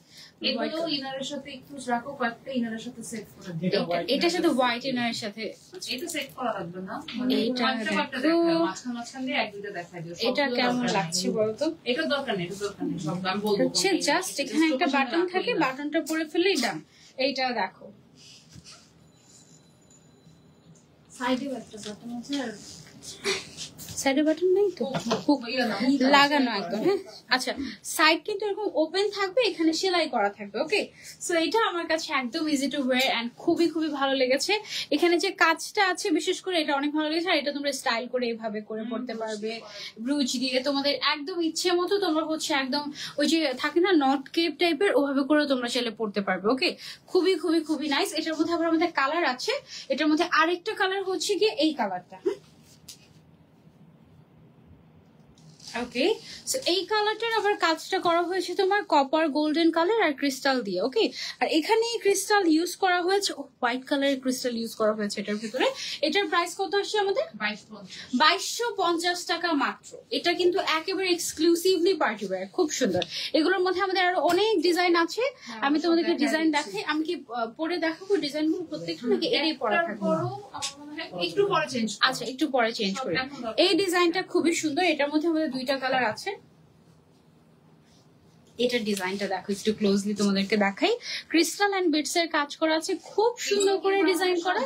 এগুলো ইনারের সাথে একটু রাখো, কয়েকটা ইনারের সাথে সেট করে দিই। এটার সাথে হোয়াইট ইনারের সাথে এটা সেট করা লাগবে না, এইটা মাঝখান দিয়ে এক দুইটা দেখাই দিও। এটা কেমন লাগছে বলতো? এটা দরকার নেই, এটা দরকার নেই, সব আমি বলবো। হচ্ছে জাস্ট এখানে একটা বাটন থাকে, বাটনটা পরে ফেললেই ডান। এইটা দেখো সাইডে একটা বাটন আছে, আর সাইডে বাটন নেই তো, লাগানো একদম। হ্যাঁ আচ্ছা, সাইড কিন্তু এরকম ওপেন থাকবে, এখানে সেলাই করা থাকবে। ওকে, সো এটা আমার কাছে একদম ইজি টু ওয়্যার এন্ড খুবই খুবই ভালো লেগেছে। এখানে যে কাজটা আছে বিশেষ করে এটা অনেক ভালো লেগেছে। আর এটা তোমরা স্টাইল করে এভাবে করে পড়তে পারবে, ব্রুচ দিয়ে তোমাদের একদম ইচ্ছে মতো তোমরা হচ্ছে একদম ওই যে থাকে না নট কেপ টাইপের, ওভাবে করে তোমরা চাইলে পড়তে পারবে। ওকে, খুবই খুবই খুবই নাইস। এটার মধ্যে আবার আমাদের কালার আছে, এটার মধ্যে আরেকটা কালার হচ্ছে গিয়ে এই কালারটা। ওকে, সো এই কালারটার আবার কাজটা করা হয়েছে তোমার কপার গোল্ডেন কালার আর ক্রিস্টাল দিয়ে। ওকে, আর এখানে ক্রিস্টাল ইউজ করা হয়েছে, হোয়াইট কালারের ক্রিস্টাল ইউজ করা হয়েছে এটার ভিতরে। এটার প্রাইস কত আসছে আমাদের? 2250 টাকা মাত্র। এটা কিন্তু একেবারে এক্সক্লুসিভলি পার্টি ওয়্যার, খুব সুন্দর। এগুলোর মধ্যে আমাদের আরো অনেক ডিজাইন আছে, আমি তোমাদেরকে ডিজাইন দেখাই। আমি কি পরে দেখাবো ডিজাইনগুলো প্রত্যেকটা, নাকি এরই পরে থাকবে? একটু পরে চেঞ্জ, আচ্ছা একটু পরে চেঞ্জ করি। এই ডিজাইনটা খুবই সুন্দর, এটার মধ্যে আমাদের দুইটা কালার আছে। এটার ডিজাইনটা দেখো একটু ক্লোজলি তোমাদেরকে দেখাই। ক্রিস্টাল এন্ড বিটস এর কাজ করা আছে, খুব সুন্দর করে ডিজাইন করা।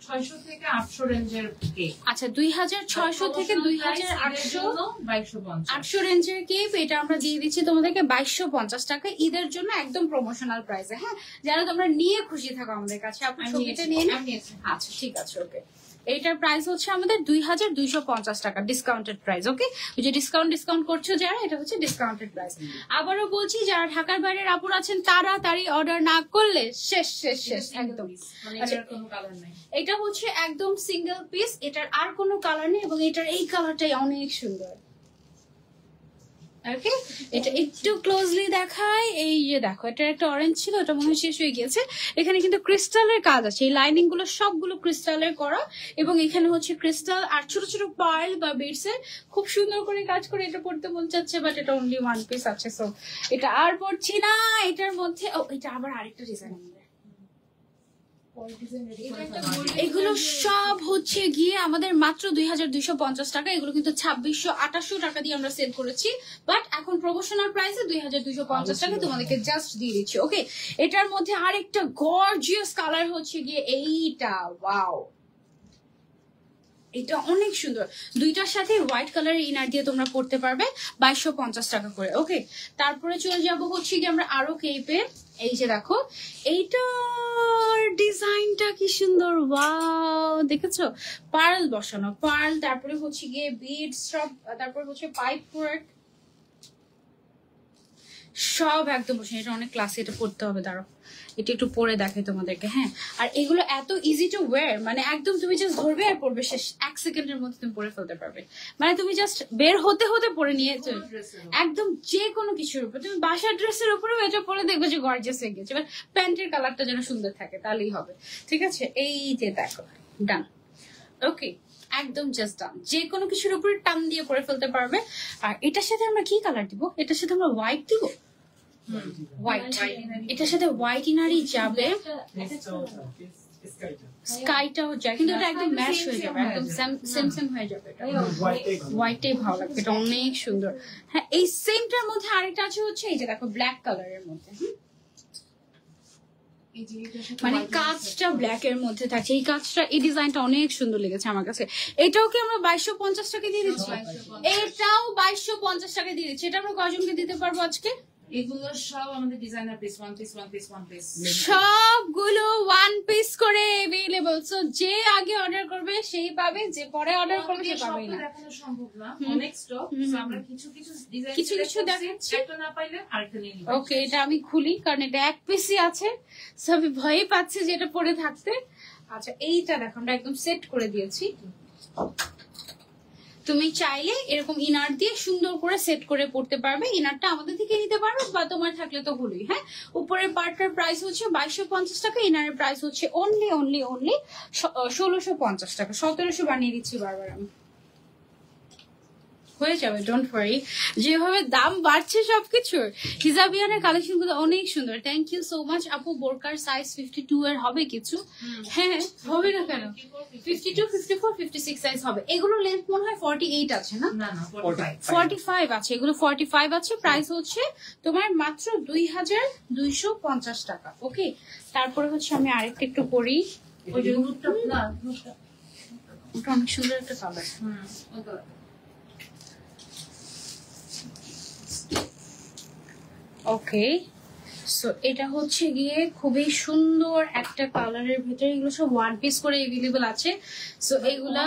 2600 থেকে 800 রেঞ্জের কেক। আচ্ছা 2600 থেকে 2800 রেঞ্জের কেক, এটা আমরা দিয়ে দিচ্ছি তোমাদেরকে 2250 টাকা ঈদের জন্য, একদম প্রমোশনাল প্রাইসে। হ্যাঁ, যারা তোমরা নিয়ে খুশি থাকো আমাদের কাছে। আপনি ছবিটা নিয়ে নিন। আচ্ছা ঠিক আছে, ওকে। এইটার প্রাইস হচ্ছে আমাদের 2250 টাকা, ডিসকাউন্টেড প্রাইস। ওকে, ওই যে ডিসকাউন্ট করছো যারা, এটা হচ্ছে ডিসকাউন্টেড প্রাইস। আবারও বলছি, যারা ঢাকার বাইরের আপুর আছেন তাড়াতাড়ি অর্ডার না করলে শেষ শেষ শেষ একদম। আচ্ছা, এটা হচ্ছে একদম সিঙ্গেল পিস, এটার আর কোনো কালার নেই, এবং এটার এই কালারটাই অনেক সুন্দর। ওকে, এটা একটু ক্লোজলি দেখাই। এই যে দেখো, এটা একটা অরেঞ্জ ছিল, ওটা মনে হয় শেষ হয়ে গিয়েছে। এখানে কিন্তু ক্রিস্টালের কাজ আছে, এই লাইনিং গুলো সবগুলো ক্রিস্টালের করা, এবং এখানে হচ্ছে ক্রিস্টাল আর ছোট ছোট পার্ল বা বিটস এর খুব সুন্দর করে কাজ করে। এটা পড়তে মন চাচ্ছে, বাট এটা অনলি ওয়ান পিস আছে, সো এটা আর পড়ছি না। এটার মধ্যে এটা আবার আরেকটা ডিজাইন আমাদের। এগুলো সব হচ্ছে গিয়ে আমাদের মাত্র 2250 টাকা। এগুলো কিন্তু 2600-2800 টাকা দিয়ে আমরা সেল করেছি, বাট এখন প্রমোশনাল প্রাইসে 2250 টাকা তোমাদেরকে জাস্ট দিয়ে দিচ্ছি। ওকে, এটার মধ্যে আরেকটা গর্জিয়াস কালার হচ্ছে গিয়ে এইটা। ওয়াও, এটা অনেক সুন্দর। দুইটার সাথে হোয়াইট কালারের ইনার দিয়ে তোমরা পড়তে পারবে 2250 টাকা করে। ওকে, তারপরে চলে যাব হচ্ছে গিয়ে আমরা আরো কেপে। এই যে দেখো, এইটার ডিজাইনটা কি সুন্দর, ওয়াও, দেখেছো? পার্ল বসানো, পার্ল, তারপরে হচ্ছে গিয়ে বিডস সব, তারপরে হচ্ছে পাইপ ওয়ার্ক, সব একদম বসে। এটা অনেক ক্লাসি, এটা পড়তে হবে। দাঁড়াও, এটা একটু পরে দেখে তোমাদেরকে। হ্যাঁ, আর এগুলো এত ইজি টু ওয়্যার, মানে একদম তুমি জাস্ট ধরবে আর পড়বে, শেষ 1 সেকেন্ডের মধ্যে তুমি পরে ফেলতে পারবে। মানে তুমি জাস্ট বের হতে হতে পরে নিয়ে একদম যে কোনো কিছুর উপর, তুমি বাসার ড্রেসের উপরেও এটা পরে দেখবে যে গর্জিয়াস হয়ে গেছে। এবার প্যান্টের কালারটা যেন সুন্দর থাকে, তাহলেই হবে। ঠিক আছে, এই যে দেখো, ডান। ওকে, একদম জাস্ট ডান, যে কোনো কিছুর উপরে টান দিয়ে পরে ফেলতে পারবে। আর এটার সাথে আমরা কি কালার দিব? এটার সাথে আমরা হোয়াইট দিব, হোয়াইট। এটার সাথে হোয়াইট ইনারই যাবে, স্কাইটাও যায়, কিন্তু এটা একদম ম্যাচ হয়ে যাবে, একদম সেম সেম হয়ে যাবে। হোয়াইটটাই ভালো লাগবে, এটা অনেক সুন্দর। হ্যাঁ, এই সেমটার মধ্যে আরেকটা আছে হচ্ছে এই যে দেখো, ব্ল্যাক কালারের মধ্যে। মানে কাজটা ব্ল্যাক এর মধ্যে থাকছে, এই কাজটা, এই ডিজাইনটা অনেক সুন্দর লেগেছে আমার কাছে। এটাও কি আমরা 2250 টাকা দিয়ে দিচ্ছি? এটাও 2250 টাকা দিয়ে দিচ্ছি। এটা আমরা কয়জনকে দিতে পারবো আজকে? এগুলো সব আমাদের designer piece, one piece one piece one piece, সবগুলো ওয়ান পিস করে अवेलेबल। সো যে আগে অর্ডার করবে সেই পাবে, যে পরে অর্ডার করবে সে পাবে না। দেখানো সম্ভব না, অনেক স্টক। সো আমরা কিছু কিছু ডিজাইন কিছু কিছু দেখাচ্ছি, একটা না পাইলে আরেকটা নিয়ে নিব। ওকে, এটা আমি খুলি কারণ এটা এক পিসই আছে, সো আমি ভয় পাচ্ছি যে এটা পরে থাকতে। আচ্ছা এইটা দেখো আমরা একদম সেট করে দিয়েছি। তুমি চাইলে এরকম ইনার দিয়ে সুন্দর করে সেট করে পড়তে পারবে। ইনারটা আমাদের থেকে নিতে পারো বা তোমার থাকলে তো হলোই। হ্যাঁ, উপরের পার্টটার প্রাইস হচ্ছে 2250 টাকা, ইনারের প্রাইস হচ্ছে অনলি 1650 টাকা। 1700 বানিয়ে দিচ্ছি বারবার আমি, হয়ে যাবে, ডোন্ট ওয়ারি। যেভাবে দাম বাড়ছে সবকিছুর, হিজাবিয়ানের কালেকশন গুলো অনেক সুন্দর। থ্যাংক ইউ সো মাচ আপু। বোরকার সাইজ 52 এর হবে কিছু? হ্যাঁ, হবে না কেন, 52, 54, 56 সাইজ হবে। এগুলো লেন্থ মনে হয় 48 আছে না? না না, 45 আছে, এগুলো 45 আছে। প্রাইস হচ্ছে তোমার মাত্র 2250 টাকা। ওকে, তারপরে হচ্ছে আমি আরেকটা একটু পরি। ওই যে নুটটা না, নুটটা ওটা অনেক সুন্দর একটা কালার। ওটা ওকে, সো এটা হচ্ছে গিয়ে খুবই সুন্দর একটা কালারের ভিতরে, এগুলো সব ওয়ান পিস করে अवेलेबल আছে। সো এগুলা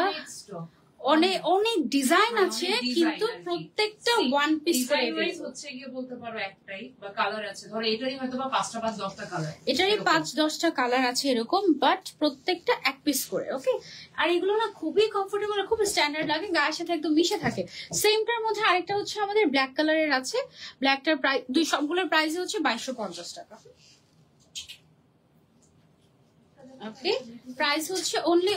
অনেক অনেক ডিজাইন আছে, কিন্তু প্রত্যেকটা ওয়ান পিস করে available। হচ্ছে গিয়ে বলতে পারো একটাই বা কালার আছে, ধরো এটারই হয়তো বা 5টা 10টা কালার, এটারই 5-10টা কালার আছে এরকম, বাট প্রত্যেকটা এক পিস করে। ওকে, আর এগুলো না খুবই কমফোর্টেবল, খুব স্ট্যান্ডার্ড লাগে, গায়ের সাথে একদম মিশে থাকে। সেমটার মধ্যে আরেকটা হচ্ছে আমাদের ব্ল্যাক কালারের আছে, ব্ল্যাকটার প্রাইস সবগুলোর প্রাইস হচ্ছে 2250 টাকা। ওকে, প্রাইস হচ্ছে অনলি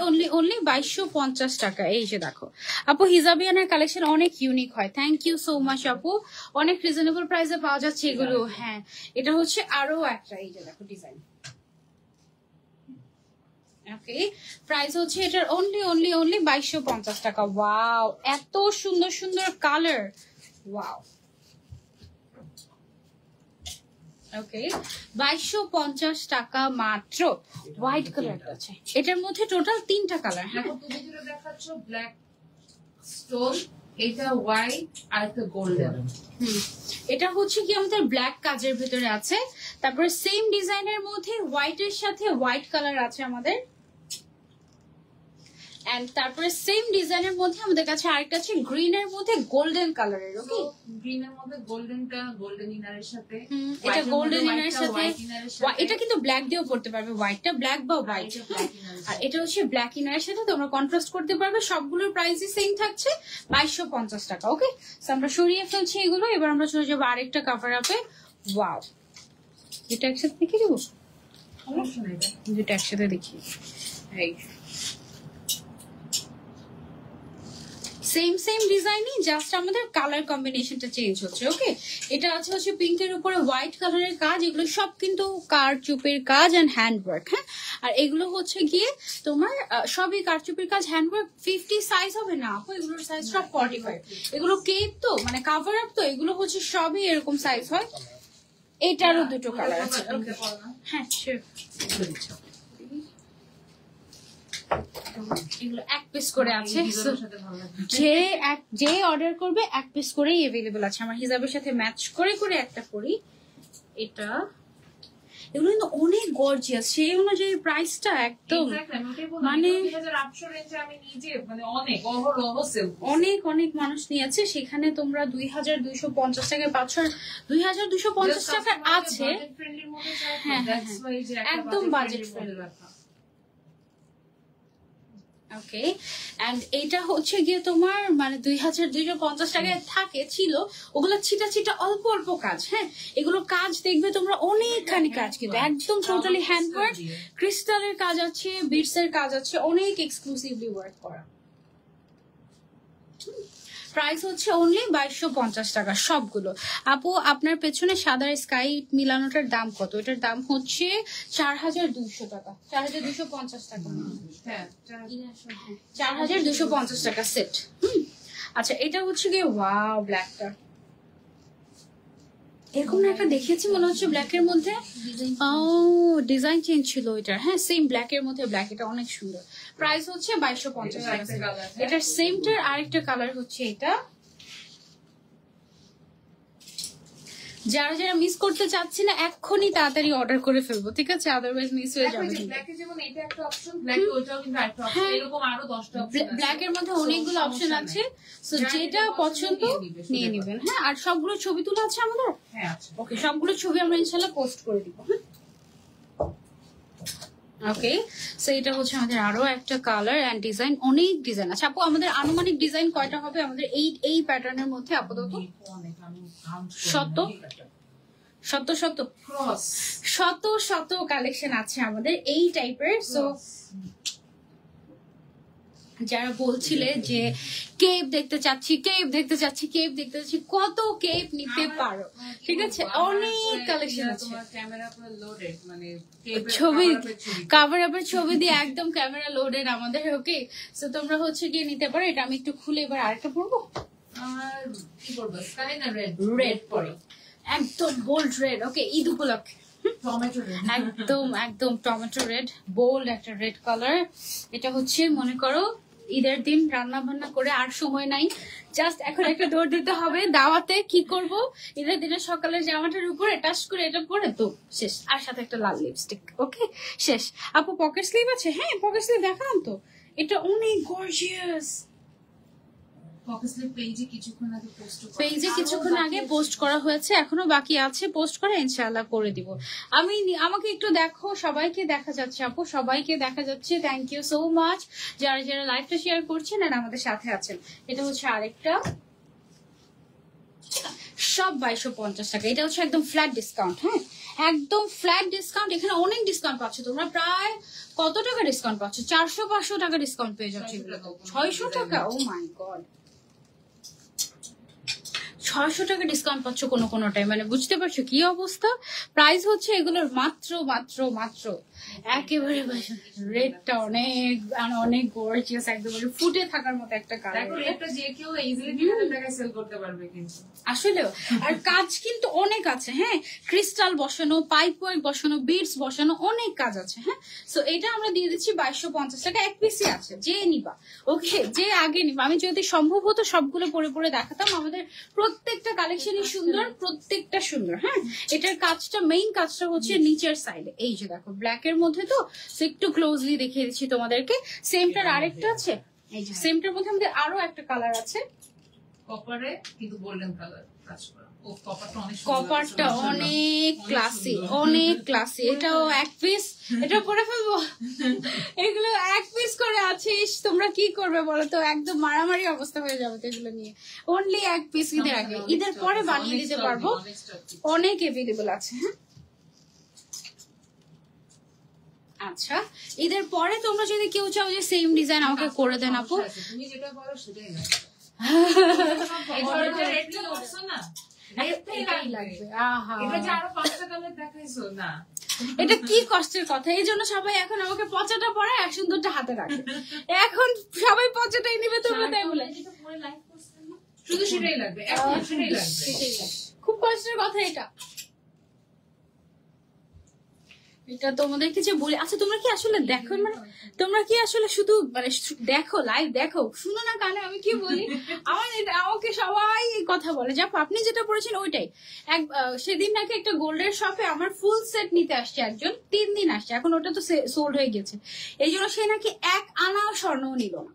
2250 টাকা। এই যে দেখো আপু, হিজাবিয়ানের কালেকশন অনেক ইউনিক হয়। থ্যাংক ইউ সো মাচ আপু, অনেক রিজনেবল প্রাইসে পাওয়া যাচ্ছে এগুলো। হ্যাঁ, এটা হচ্ছে আরো একটা, এই যে দেখো ডিজাইন। ওকে, প্রাইস হচ্ছে এটার অনলি 2250 টাকা। ওয়াও, এত সুন্দর সুন্দর কালার, ওয়াও। ওকে, 2250 টাকা মাত্র। হোয়াইট কালার আছে, এটার মধ্যে টোটাল 3টা কালার। হ্যাঁ, তুমি যেটা দেখাচ্ছ ব্ল্যাক স্টোন, এটা হোয়াইট আর একটা গোল্ডেন। এটা হচ্ছে কি আমাদের ব্ল্যাক কাজের ভিতরে আছে, তারপরে সেম ডিজাইনের মধ্যে হোয়াইটের সাথে হোয়াইট কালার আছে আমাদের, এন্ড তারপরে সেম ডিজাইনের মধ্যে আমাদের কাছে আরেকটা আছে গ্রিনের মধ্যে গোল্ডেন কালারের। ওকে, গ্রিনের মধ্যে গোল্ডেনটা গোল্ডেন ইনারের সাথে, এটা গোল্ডেন ইনারের সাথে, এটা কিন্তু ব্ল্যাক দিয়েও পড়তে পারবে, হোয়াইটটা ব্ল্যাক বা হোয়াইট। আর এটা হচ্ছে ব্ল্যাক ইনারের সাথে তোমরা কন্ট্রাস্ট করতে পারবে। সবগুলোর প্রাইসই সেম থাকছে 2250 টাকা। ওকে, সো আমরা সরিয়ে ফেলছি এগুলো, এবার আমরা চলে যাবো আরেকটা কাভার আপে। ওয়াও, এটা একসাথে দেখিয়ে দেবো, যেটা একসাথে দেখি। এই সেম ডিজাইনই, জাস্ট আমাদের কালার কম্বিনেশনটা চেঞ্জ হচ্ছে। ওকে, এটা আছে হচ্ছে পিঙ্কের উপরে হোয়াইট কালারের কাজ, এগুলো সব কিন্তু কারচুপির কাজ এন্ড হ্যান্ডওয়ার্ক। হ্যাঁ, আর এগুলো হচ্ছে গিয়ে তোমার সবই কারচুপির কাজ, হ্যান্ডওয়ার্ক। 50 সাইজ হবে না আপু, এগুলোর সাইজ সব 45। এগুলো কেপ তো, মানে কাভার আপ তো, এগুলো হচ্ছে সবই এরকম সাইজ হয়। এটারও দুটো কালার আছে। হ্যাঁ, শিওর। এগুলো এক পিস করে আছে, যে অর্ডার করবে এক পিস করেই अवेलेबल আছে। আমার হিজাবের সাথে ম্যাচ করে করে একটা করি। এটা এগুলো কিন্তু অনেক গর্জিয়াস, সেই অনুযায়ী প্রাইসটা একদম মানে 2800 রেঞ্জে আমি নিজে মানে অনেক অহরহ সেল, অনেক মানুষ নিয়েছে, সেখানে তোমরা 2250 টাকায় পাচ্ছ। 2250 টাকার আছে, হ্যাঁ একদম বাজেট ফ্রেন্ডলি। ওকে, এন্ড এটা হচ্ছে গিয়ে তোমার মানে 2250 টাকায় থাকে ছিল, ওগুলো ছিটা অল্প অল্প কাজ। হ্যাঁ, এগুলো কাজ দেখবে তোমরা অনেকখানি কাজ, কিন্তু একদম টোটালি হ্যান্ডওয়ার্ক, ক্রিস্টালের কাজ আছে, বিটস এর কাজ আছে, অনেক এক্সক্লুসিভলি ওয়ার্ক করা। প্রাইস হচ্ছে অনলি 2250 টাকা সবগুলো। আপু আপনার পেছনে সাদা স্কাই মিলানোটার দাম কত? এটার দাম হচ্ছে 4200 টাকা, 4250 টাকা। হ্যাঁ, 4250 টাকা সেট। আচ্ছা, এটা হচ্ছে গিয়ে ওয়াও ব্ল্যাকটা, এরকম না একটা দেখেছি মনে হচ্ছে ব্ল্যাকের মধ্যে, ডিজাইন চেঞ্জ ছিল এটার। হ্যাঁ, সেম ব্ল্যাকের মধ্যে ব্ল্যাক, এটা অনেক সুন্দর। প্রাইস হচ্ছে 2250 টাকা। এটার সেমটার আরেকটা কালার হচ্ছে এটা, যারা যারা মিস করতে চাচ্ছি না এক্ষুনি তাড়াতাড়ি অর্ডার করে ফেলবো, ঠিক আছে, আদারওয়াইজ মিস হয়ে যাবে। ব্ল্যাকে যেমন এটা একটা অপশন, ব্ল্যাকে ওইটাও কিন্তু একটা অপশন, এরকম আরো 10টা অপশন আছে। ব্ল্যাক এর মধ্যে অনেকগুলো অপশন আছে, সো যেটা পছন্দ নিয়ে নেবেন। হ্যাঁ, আর সবগুলো ছবি তোলা আছে আমাদের। হ্যাঁ আছে। ওকে, সবগুলো ছবি আমরা ইনশাআল্লাহ পোস্ট করে দিব। ওকে, সো এটা হচ্ছে আমাদের আরো একটা কালার এন্ড ডিজাইন, অনেক ডিজাইন আছে আপু। আমাদের আনুমানিক ডিজাইন কয়টা হবে আমাদের এই প্যাটার্নের মধ্যে আপাতত? শত শত শত ক্রস শত শত কালেকশন আছে আমাদের এই টাইপের। সো যারা বলছিলে যে কেপ দেখতে চাচ্ছি, কেপ দেখতে চাচ্ছি, কেপ দেখতে চাচ্ছি, কত কেপ নিতে পারো, ঠিক আছে, অনেক কালেকশন আছে। ক্যামেরা পুরো লোডেড, মানে ছবি কভার আপের ছবি দিয়ে একদম ক্যামেরা লোডেড আমাদের। ওকে, সো তোমরা হচ্ছে গিয়ে নিতে পারো। এটা আমি একটু খুলে এবার আরেকটা পরবো। আর কি করব, স্কাই না রেড? রেড পরে, একদম বোল্ড রেড। ওকে, ঈদ উপলক্ষে টমেটো রেড, একদম একদম টমেটো রেড, বোল্ড একটা রেড কালার। এটা হচ্ছে মনে করো ঈদের দিন রান্না বান্না করে আর সময় নাই, জাস্ট এখন একটা দৌড় দিতে হবে দাওয়াতে। কি করব, ঈদের দিনে সকালে জামাটার উপরে টাচ করে এটা পরে তো শেষ, আর সাথে একটা লাল লিপস্টিক। ওকে, শেষ। আপু পকেট স্লিভ আছে? হ্যাঁ, পকেট স্লিভ দেখালাম তো, এটা অনেক গর্জিয়াস। পেজে কিছুক্ষণ আগে পোস্ট করা হয়েছে, এখনো বাকি আছে পোস্ট করা, ইনশাআল্লাহ করে দিব। আমাকে একটু দেখো, সবাইকে দেখা যাচ্ছে আপু, সবাইকে দেখা যাচ্ছে। থ্যাংক ইউ সো মাচ যারা যারা লাইভটা শেয়ার করছেন আর আমাদের সাথে আছেন। এটা হচ্ছে আরেকটা, সব 2250 টাকা। এটা হচ্ছে একদম ফ্ল্যাট ডিসকাউন্ট। হ্যাঁ, একদম ফ্ল্যাট ডিসকাউন্ট। এখানে অনেক ডিসকাউন্ট পাচ্ছ তোমরা, প্রায় কত টাকা ডিসকাউন্ট পাচ্ছ? 400-500 টাকা ডিসকাউন্ট পেয়ে যাচ্ছে। 600 টাকা, ও মাই গড, 600 টাকা ডিসকাউন্ট পাচ্ছ কোনো কোনোটাই, মানে বুঝতে পারছো কি অবস্থা। প্রাইস হচ্ছে এগুলোর মাত্র মাত্র মাত্র একেবারে রেটটা অনেক অনেক গর্জিয়াস, একদম ফুটে থাকার মতো একটা কালার। এটা যে কেউ ইজিলি 3000 টাকায় সেল করতে পারবে কিন্তু আসলেও। আর কাজ কিন্তু অনেক আছে। হ্যাঁ, ক্রিস্টাল বসানো, পাইপ ওয়ার্ক বসানো, বিডস বসানো, অনেক কাজ আছে। হ্যাঁ, সো এটা আমরা দিয়ে দিচ্ছি 2250 টাকা। এক পিসি আছে, যে নিবা। ওকে, যে আগে নিবা। আমি যদি সম্ভব হতো সবগুলো পরে পরে দেখাতাম। আমাদের প্রত্যেকটা কালেকশনই সুন্দর, প্রত্যেকটা সুন্দর। হ্যাঁ, এটার কাজটা, মেইন কাজটা হচ্ছে নিচের সাইডে। এই যে দেখো ব্ল্যাক এর মধ্যে, তো একটু ক্লোজলি দেখিয়ে দিচ্ছি তোমাদেরকে। সেমটার আরেকটা আছে, এই যে সেমটার মধ্যে আমাদের আরো একটা কালার আছে, কপারে কিন্তু গোল্ডেন কালার কাজ করা। ও কপারটা অনেক ক্লাসি, অনেক ক্লাসি। এটাও এক পিস, এটা পরে ফেলবো। এগুলো এক পিস করে আছে, তোমরা কি করবে বলো তো, একদম মারামারি অবস্থা হয়ে যাবে তো এগুলো নিয়ে। অনলি এক পিস ঈদের আগে, ঈদের পরে বানিয়ে দিতে পারবো, অনেক এভেলেবল আছে। হ্যাঁ, আচ্ছা, ঈদের পরে তোমরা যদি কেউ চাও যে সেম ডিজাইন আমাকে করে দেন আপু, তুমি যেটা বলো সেটাই না। এটা কি কষ্টের কথা। এই জন্য সবাই এখন আমাকে পচাটা পরে এক সুন্দরটা হাতে রাখে। এখন সবাই পচাটাই নিবে, তোমরা তাই বলে শুধু সেটাই লাগবে, সেটাই লাগবে। খুব কষ্টের কথা এটা। এটা তোমাদেরকে যে বলি, আচ্ছা তোমরা কি আসলে দেখো, মানে তোমরা কি আসলে শুধু মানে দেখো, লাইভ দেখো, শুনো না কানে আমি কি বলি? আমাকে সবাই কথা বলে, যা আপনি যেটা পড়েছেন ওইটাই। সেদিন নাকি একটা গোল্ডের শপে আমার ফুল সেট নিতে আসছে একজন, 3 দিন আসছে, এখন ওটা তো সোল্ড হয়ে গেছে। এই জন্য সে নাকি 1 আনা স্বর্ণও নিল না,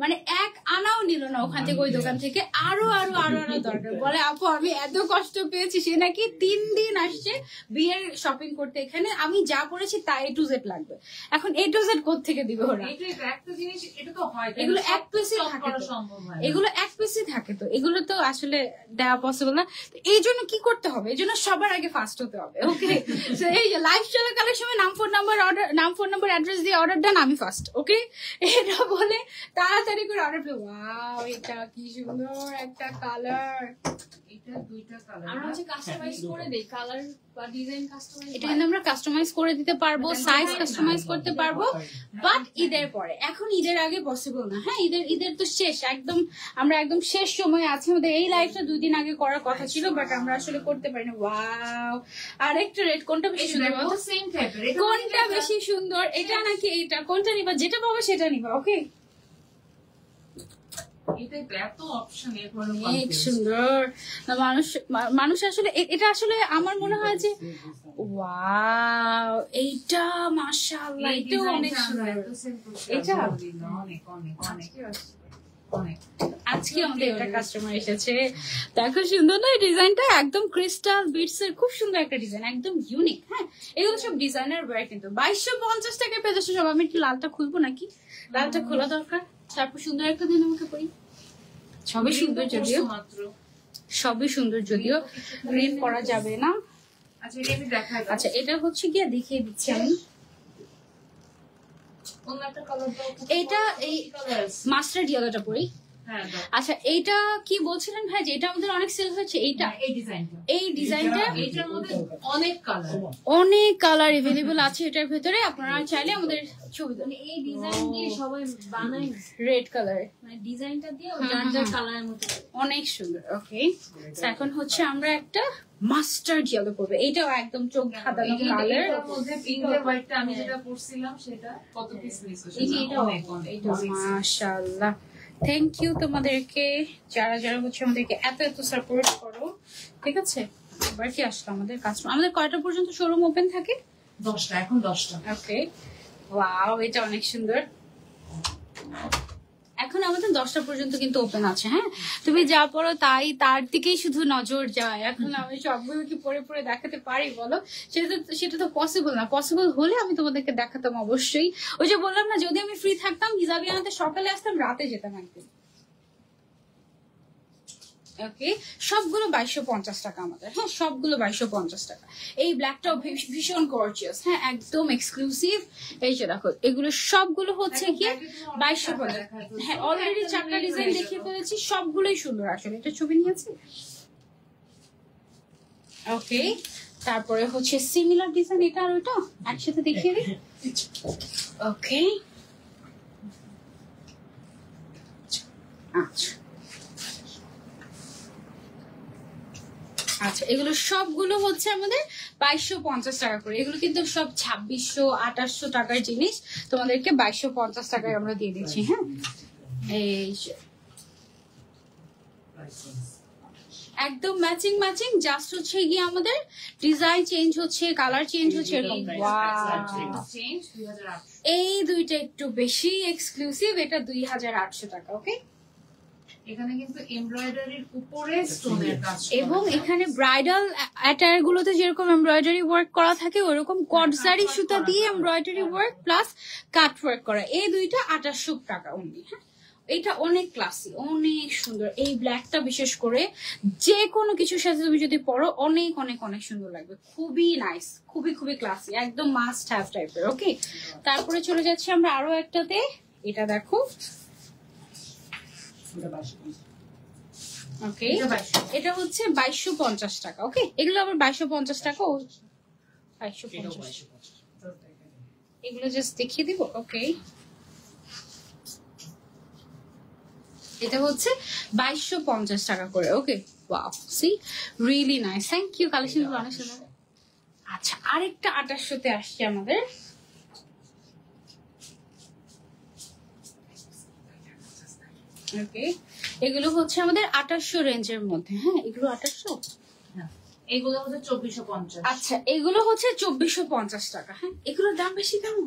মানে 1 আনাও নিল না ওখান থেকে, ওই দোকান থেকে। আরো আরো আরো আরো দরকার। বলে আপু আমি এত কষ্ট পেয়েছি। সে নাকি 3 দিন আসছে বিয়ের শপিং করতে এখানে, আমি যা পড়েছি তা A to Z লাগবে। এখন A to Z কোত্থেকে দিবে ওরা? এগুলো এক পিসই থাকে, এগুলো এক পিসই থাকে, তো এগুলো তো আসলে দেওয়া পসিবল না। এই জন্য কি করতে হবে, এই জন্য সবার আগে ফার্স্ট হতে হবে। ওকে, এই যে লাইভ চলাকালের সময় নাম ফোন নাম্বার অ্যাড্রেস দিয়ে অর্ডার দেন, আমি ফার্স্ট। ওকে, এটা বলে তাড়াতাড়ি করে অর্ডার পেয়ে। ওয়াও, এটা কি সুন্দর একটা কালার। এটা দুইটা কালার আমরা হচ্ছে কাস্টমাইজ করে দেই, কালার বা ডিজাইন কাস্টমাইজ, এটা কিন্তু আমরা কাস্টমাইজ করে দিতে পারবো, সাইজ কাস্টমাইজ করতে পারবো, বাট ঈদের পরে। এখন ঈদের আগে পসিবল না। হ্যাঁ, ঈদের তো শেষ একদম, আমরা একদম শেষ সময় আছি। আমাদের এই লাইভটা 2 দিন আগে করার কথা ছিল, বাট আমরা আসলে করতে পারিনি। ওয়াও, আরেকটা রেড, কোনটা বেশি সুন্দর? কোনটা বেশি সুন্দর, এটা নাকি এটা? কোনটা নিবা? যেটা পাবো সেটা নিবা। ওকে, এটাই তো এত অপশন এরপরে অনেক সুন্দর না, মানুষ আসলে এটা আসলে আমার মনে হয় যে ওয়াও, এইটা মাশাআল্লাহ, এটা অনেক সুন্দর। এটা অনেক অনেক অনেক অনেক আজকে আমাদের একটা কাস্টমার এসেছে, দেখো সুন্দর না ডিজাইনটা, একদম ক্রিস্টাল বিটস এর খুব সুন্দর একটা ডিজাইন, একদম ইউনিক। হ্যাঁ, এগুলো সব ডিজাইনার ওয়্যার, কিন্তু 2250 টাকায় পেয়ে যাচ্ছে সব। আমি একটু লালটা খুলবো নাকি? লালটা খোলা দরকার। তারপর সুন্দর একটা দিন আমাকে পরি। সবই সুন্দর যদিও, মাত্র সবই সুন্দর যদিও, গ্রিন করা যাবে না। আচ্ছা এটা আমি দেখাই। আচ্ছা এটা হচ্ছে গিয়ে দেখিয়ে দিচ্ছি আমি। অন্য একটা কালার দাও। এটা এই মাস্টার্ড ইয়েলোটা পরি। হ্যাঁ দাও। আচ্ছা এইটা কি বলছিলেন ভাই, যে এটা আমাদের অনেক সেল হচ্ছে? এইটা এই ডিজাইনটা, এই ডিজাইনটা এটার মধ্যে অনেক কালার, অনেক কালার এভেলেবল আছে এটার ভেতরে। আপনারা চাইলে আমাদের ছবি, এই ডিজাইন দিয়ে সবাই বানায়, রেড কালার মানে ডিজাইনটা দিয়ে যার যার কালারের মতো। অনেক সুন্দর। ওকে, এখন হচ্ছে আমরা একটা মাস্টার্ড ইয়েলো করবো। এইটাও একদম চোখ ধাঁধানো কালার। এটার মধ্যে পিঙ্ক আর হোয়াইটটা আমি যেটা পরছিলাম সেটা কত পিস মিস হয়েছে। এই যে এটা অনেক অনেক মাশাআল্লাহ, থ্যাংক ইউ তোমাদেরকে, যারা যারা হচ্ছে আমাদেরকে এত এত সাপোর্ট করো। ঠিক আছে, এবার কি আসলো আমাদের কাস্টমার? আমাদের কয়টা পর্যন্ত শোরুম ওপেন থাকে? 10টা, এখন 10টা। ওকে, ওয়াও, এটা অনেক সুন্দর। এখন আমাদের 10টা পর্যন্ত কিন্তু ওপেন আছে। হ্যাঁ, তুমি যা পড়ো তাই তার দিকেই শুধু নজর যায়। এখন আমি সবগুলো কি পরে পরে দেখাতে পারি বলো? সেটা তো পসিবল না। পসিবল হলে আমি তোমাদেরকে দেখাতাম অবশ্যই। ওই যে বললাম না, যদি আমি ফ্রি থাকতাম হিজাবিয়ানাতে সকালে আসতাম, রাতে যেতাম একদিন। ওকে, সবগুলো 2250 টাকা আমাদের। হ্যাঁ, সবগুলো 2250 টাকা। এই ব্ল্যাকটাও ভীষণ গর্জিয়াস। হ্যাঁ, একদম এক্সক্লুসিভ। এই যে দেখো, এগুলো সবগুলো হচ্ছে কি 2250। হ্যাঁ, অলরেডি 4টা ডিজাইন দেখিয়ে ফেলেছি, সবগুলোই সুন্দর। আসলে এটা ছবি নিয়েছি। ওকে, তারপরে হচ্ছে সিমিলার ডিজাইন, এটা আর ওটা একসাথে দেখিয়ে দিই। ওকে, আচ্ছা আচ্ছা, এগুলো সবগুলো হচ্ছে আমাদের 2250 টাকা করে। এগুলো কিন্তু সব 2600-2800 টাকার জিনিস, তোমাদেরকে 2250 টাকায় আমরা দিয়ে দিচ্ছি। হ্যাঁ, এই যে একদম ম্যাচিং ম্যাচিং, জাস্ট হচ্ছে গিয়ে আমাদের ডিজাইন চেঞ্জ হচ্ছে, কালার চেঞ্জ হচ্ছে, এরকম। চেঞ্জ 2008। এই দুইটা একটু বেশি এক্সক্লুসিভ, এটা 2800 টাকা। ওকে, এখানে কিন্তু এমব্রয়ডারির উপরে স্টোনের কাজ করা। এবং এখানে ব্রাইডাল অ্যাটায়ার গুলোতে যেরকম এমব্রয়ডারি ওয়ার্ক করা থাকে, ওরকম কটসারি সুতা দিয়ে এমব্রয়ডারি ওয়ার্ক প্লাস কাট ওয়ার্ক করা। এই দুইটা 2800 টাকা অনলি। হ্যাঁ, এটা অনেক ক্লাসি, অনেক সুন্দর। এই ব্ল্যাকটা বিশেষ করে যে কোনো কিছুর সাথে তুমি যদি পরো, অনেক অনেক অনেক সুন্দর লাগবে। খুবই নাইস, খুবই খুবই ক্লাসি, একদম মাস্ট হ্যাভ টাইপের। ওকে, তারপরে চলে যাচ্ছি আমরা আরো একটাতে। এটা দেখো। ওকে, এটা হচ্ছে 2250 টাকা। ওকে, এগুলো আবার 2250 টাকা। 2250, এগুলো জাস্ট দেখিয়ে দিব। ওকে, এটা হচ্ছে 2250 টাকা করে। Okay, wow, see really nice, thank you. Collection গুলো অনেক সুন্দর। আচ্ছা, আরেকটা 2800-তে আসছে আমাদের। ওকে, এগুলো হচ্ছে আমাদের 2800 রেঞ্জের মধ্যে। হ্যাঁ, এগুলো 2800। এগুলো হচ্ছে 2450। আচ্ছা, এগুলো হচ্ছে 2450 টাকা। হ্যাঁ, এগুলোর দাম বেশি কেন?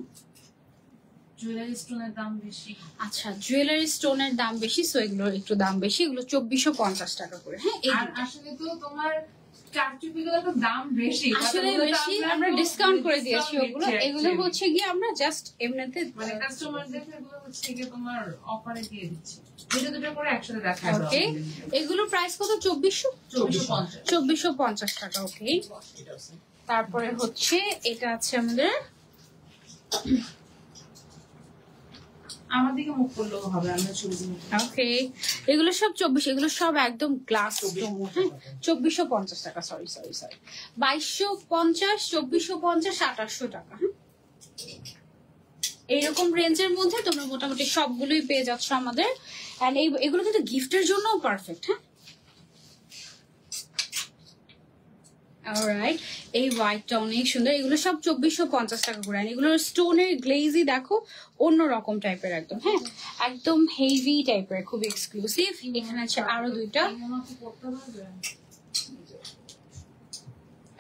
জুয়েলারি স্টোনের দাম বেশি। আচ্ছা, জুয়েলারি স্টোনের দাম বেশি, সো এগুলোর একটু দাম বেশি। এগুলো 2450 টাকা করে। হ্যাঁ, আর আসলে তো তোমার চারচুপিগুলো তো দাম বেশি, আসলে বেশি, আমরা ডিসকাউন্ট করে দিয়েছি ওগুলো। এগুলো হচ্ছে গিয়ে আমরা জাস্ট এমনিতে মানে কাস্টমারদের এগুলো হচ্ছে গিয়ে তোমার অফারে দিয়ে দিচ্ছি। দুটো দুটো করে একসাথে দেখাই দাও। ওকে, এগুলো প্রাইস কত? 2450 টাকা। ওকে, তারপরে হচ্ছে এটা আছে আমাদের। আমার দিকে মুখ করলেও হবে, আমরা ছবি দিই। ওকে, এগুলো সব 24, এগুলো সব একদম গ্লাস স্টোন। হ্যাঁ, 2450 টাকা। সরি 2250, 2450, 2800 টাকা। হ্যাঁ, এইরকম রেঞ্জের মধ্যে তোমরা মোটামুটি সবগুলোই পেয়ে যাচ্ছ আমাদের। এন্ড এগুলো কিন্তু গিফটের জন্যও পারফেক্ট। হ্যাঁ, অলরাইট, এই হোয়াইটটা অনেক সুন্দর। এগুলো সব 2450 টাকা করে। এগুলোর স্টোনের গ্লেজি দেখো অন্যরকম টাইপের একদম, হ্যাঁ একদম হেভি টাইপের, খুব এক্সক্লুসিভ। এখানে আছে আরো দুইটা।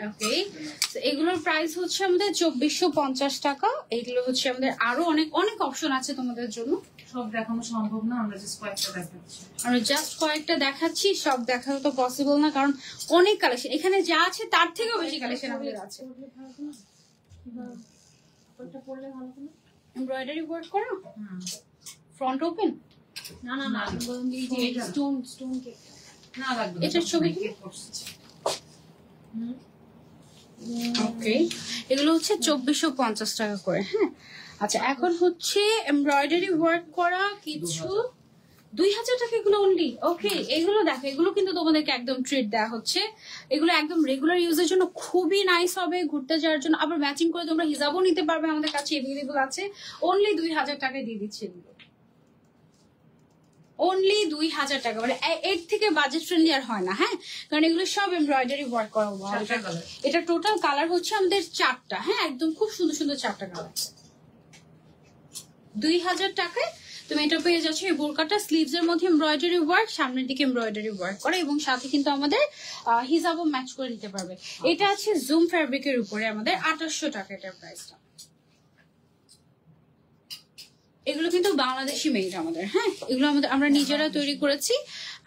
ওকে, এগুলোর প্রাইস হচ্ছে আমাদের 2450 টাকা। এগুলো হচ্ছে আমাদের আরো অনেক অনেক অপশন আছে তোমাদের জন্য। সব দেখানো সম্ভব না, আমরা জাস্ট কয়েকটা দেখাচ্ছি। আমরা জাস্ট কয়েকটা দেখাচ্ছি, সব দেখানো তো পসিবল না, কারণ অনেক কালেকশন এখানে যা আছে তার থেকেও বেশি কালেকশন আমাদের আছে। এমব্রয়ডারি ওয়ার্ক করো, ফ্রন্ট ওপেন। না না না, স্টোন স্টোন কেক না লাগবে, এটার ছবি কি? ওকে, এগুলো হচ্ছে 2450 টাকা করে। হ্যাঁ আচ্ছা, এখন হচ্ছে এমব্রয়ডারি ওয়ার্ক করা কিছু 2000 টাকা এগুলো অনলি। ওকে, এগুলো দেখো, এগুলো কিন্তু তোমাদেরকে একদম ট্রিট দেওয়া হচ্ছে। এগুলো একদম রেগুলার ইউজের জন্য খুবই নাইস হবে, ঘুরতে যাওয়ার জন্য। আবার ম্যাচিং করে তোমরা হিজাবও নিতে পারবে, আমাদের কাছে এভেলেবল আছে। অনলি 2000 টাকায় দিয়ে দিচ্ছে এগুলো, অনলি 2000 টাকা। মানে এর থেকে বাজেট ফ্রেন্ডলি আর হয় না। হ্যাঁ, কারণ এগুলো সব এমব্রয়ডারি ওয়ার্ক করা। এটা টোটাল কালার হচ্ছে আমাদের 4টা। হ্যাঁ, একদম খুব সুন্দর সুন্দর 4টা কালার। 2000 টাকায় তুমি এটা পেয়ে যাচ্ছ। এই বোরকাটা স্লিভস এর মধ্যে এমব্রয়ডারি ওয়ার্ক, সামনের দিকে এমব্রয়ডারি ওয়ার্ক করা, এবং সাথে কিন্তু আমাদের হিজাবও ম্যাচ করে নিতে পারবে। এটা আছে জুম ফ্যাব্রিকের উপরে, আমাদের 2800 টাকা এটার প্রাইসটা। এগুলো কিন্তু বাংলাদেশি মেড আমাদের। হ্যাঁ, এগুলো আমাদের আমরা নিজেরা তৈরি করেছি।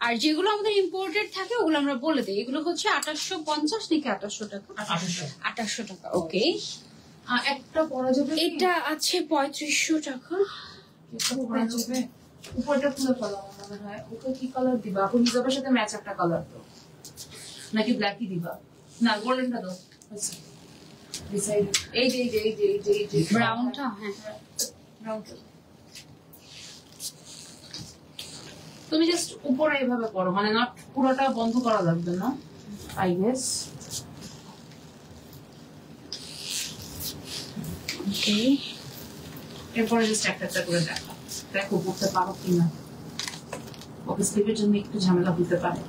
আর যেগুলো আমাদের ইম্পোর্টেড থাকে ওগুলো আমরা বলে দিই। এগুলো হচ্ছে 2850 নাকি 2800 টাকা? 2800 টাকা। ওকে, একটা পরা যাবে, এটা আছে 3500 টাকা। উপরটা খুলে ফেলো আমার মনে হয়। ওকে কি কালার দিবা? আপু হিজাবের সাথে ম্যাচ একটা কালার তো, নাকি ব্ল্যাকই দিবা? না, গোল্ডেনটা দাও। আচ্ছা, ডিসাইড। এই যে এই যে এই যে এই যে এই যে ব্রাউনটা। হ্যাঁ, ব্রাউনটা তুমি জাস্ট উপরে এইভাবে করো, মানে নট পুরোটা বন্ধ করা লাগবে না, আই গেস। ওকে, এরপরে জাস্ট একটা একটা করে দেখো করতে পারো কিনা। ওকে, স্লিপের জন্য একটু ঝামেলা হতে পারে।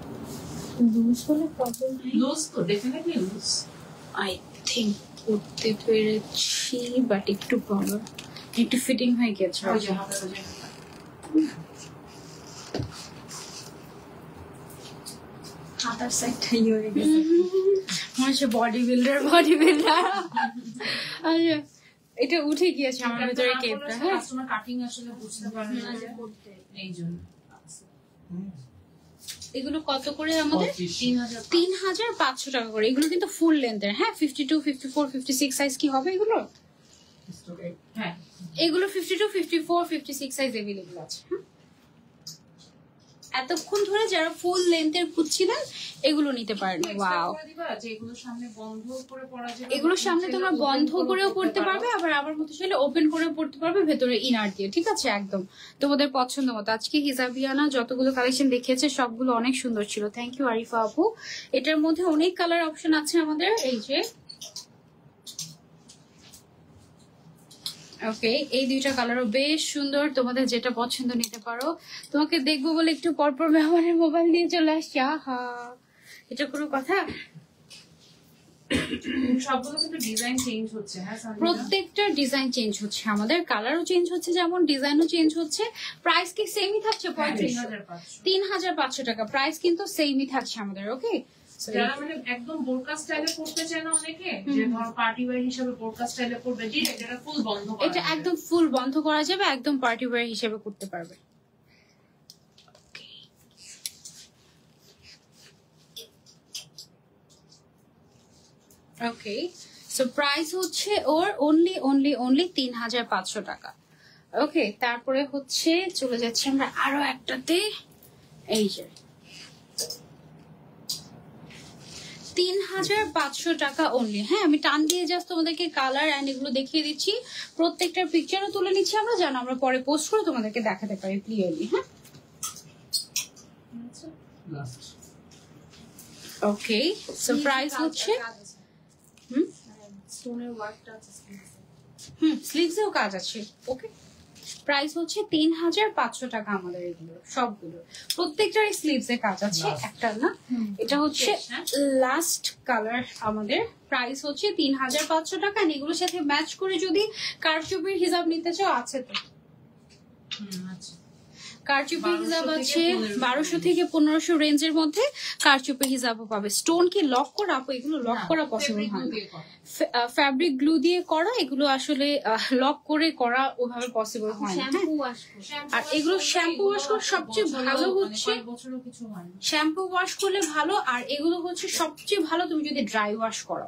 লুজ হলে প্রবলেম নেই। লুজ তো ডেফিনেটলি লুজ। আই থিঙ্ক করতে পেরেছি, বাট একটু প্রবলেম, একটু ফিটিং হয়ে গেছে। ওই যে হাতে ওই যে হাতার সাইডটাই হয়ে গেছে। মনে হচ্ছে বডি বিল্ডার। আচ্ছা, এটা উঠে গিয়েছে আমার ভেতরে কেপটা। হ্যাঁ, কাস্টমার কাটিং আসলে বুঝতে পারে না যে করতে, এই জন্য। এগুলো কত করে আমাদের? 3500 টাকা করে। এগুলো কিন্তু ফুল লেন্থের। হ্যাঁ, 52, 54, 56 সাইজ কি হবে এগুলো? হ্যাঁ, এগুলো 52, 54, 56 সাইজ अवेलेबल আছে। হ্যাঁ, এতক্ষণ ধরে যারা ফুল লেন্থের খুঁজছিলেন এগুলো নিতে পারেন। ওয়াও, এগুলো সামনে তোমরা বন্ধ করেও পড়তে পারবে, আবার আমার মতো চাইলে ওপেন করেও পড়তে পারবে ভেতরে ইনার দিয়ে। ঠিক আছে, একদম তোমাদের পছন্দ মতো। আজকে হিজাবিয়ানা যতগুলো কালেকশন দেখিয়েছে সবগুলো অনেক সুন্দর ছিল। থ্যাংক ইউ আরিফা আপু। এটার মধ্যে অনেক কালার অপশন আছে আমাদের। এই যে ওকে, এই দুইটা কালারও বেশ সুন্দর, তোমাদের যেটা পছন্দ নিতে পারো। তোমাকে দেখবো বলে একটু পরপর মেহমানের মোবাইল নিয়ে চলে আসছি। আহা, এটা কোনো কথা? সবগুলো কিন্তু ডিজাইন চেঞ্জ হচ্ছে। হ্যাঁ, প্রত্যেকটা ডিজাইন চেঞ্জ হচ্ছে, আমাদের কালারও চেঞ্জ হচ্ছে, যেমন ডিজাইনও চেঞ্জ হচ্ছে। প্রাইস কি সেমই থাকছে? 3500 টাকা প্রাইস কিন্তু সেমই থাকছে আমাদের। ওকে, যারা মানে একদম বোরকা স্টাইলে পড়তে চায় না অনেকে, যে ধর পার্টি ওয়্যার হিসেবে বোরকা স্টাইলে পড়বে, এটা ফুল বন্ধ করা, এটা একদম ফুল বন্ধ করা যাবে, একদম পার্টি ওয়্যার হিসেবে করতে পারবে। ওকে, সো প্রাইস হচ্ছে ওর অনলি 3500 টাকা। ওকে, তারপরে হচ্ছে চলে যাচ্ছি আমরা আরো একটাতে। এই যে 3500 টাকা অনলি। হ্যাঁ, আমি টান দিয়ে জাস্ট তোমাদেরকে কালার এন্ড এগুলো দেখিয়ে দিচ্ছি। প্রত্যেকটার পিকচারও তুলে নিচ্ছি আমরা, যেন আমরা পরে পোস্ট করে তোমাদেরকে দেখাতে পারি ক্লিয়ারলি। হ্যাঁ, ওকে, সো প্রাইস হচ্ছে স্টোনের ওয়ার্কটা আছে, স্লিভসেও কাজ আছে। ওকে, প্রাইস হচ্ছে 3500 টাকা আমাদের এগুলো সবগুলো। প্রত্যেকটার স্লিভস এ কাজ আছে, একটা না। এটা হচ্ছে লাস্ট কালার আমাদের। প্রাইস হচ্ছে 3500 টাকা। এগুলোর সাথে ম্যাচ করে যদি কারচুপির হিজাব নিতে চাও আছে তো। আচ্ছা কারচুপির হিজাব আছে 1200 থেকে 1500 রেঞ্জের মধ্যে। কারচুপির হিজাবও পাবে। স্টোন কি লক করা আপু? এগুলো লক করা পসিবল হয় না। ফ্যাব্রিক গ্লু দিয়ে করা, এগুলো আসলে লক করে করা ওভাবে পসিবল হয় না। আর এগুলো শ্যাম্পু ওয়াশ করলে সবচেয়ে ভালো হচ্ছে, শ্যাম্পু ওয়াশ করলে ভালো। আর এগুলো হচ্ছে সবচেয়ে ভালো তুমি যদি ড্রাই ওয়াশ করো,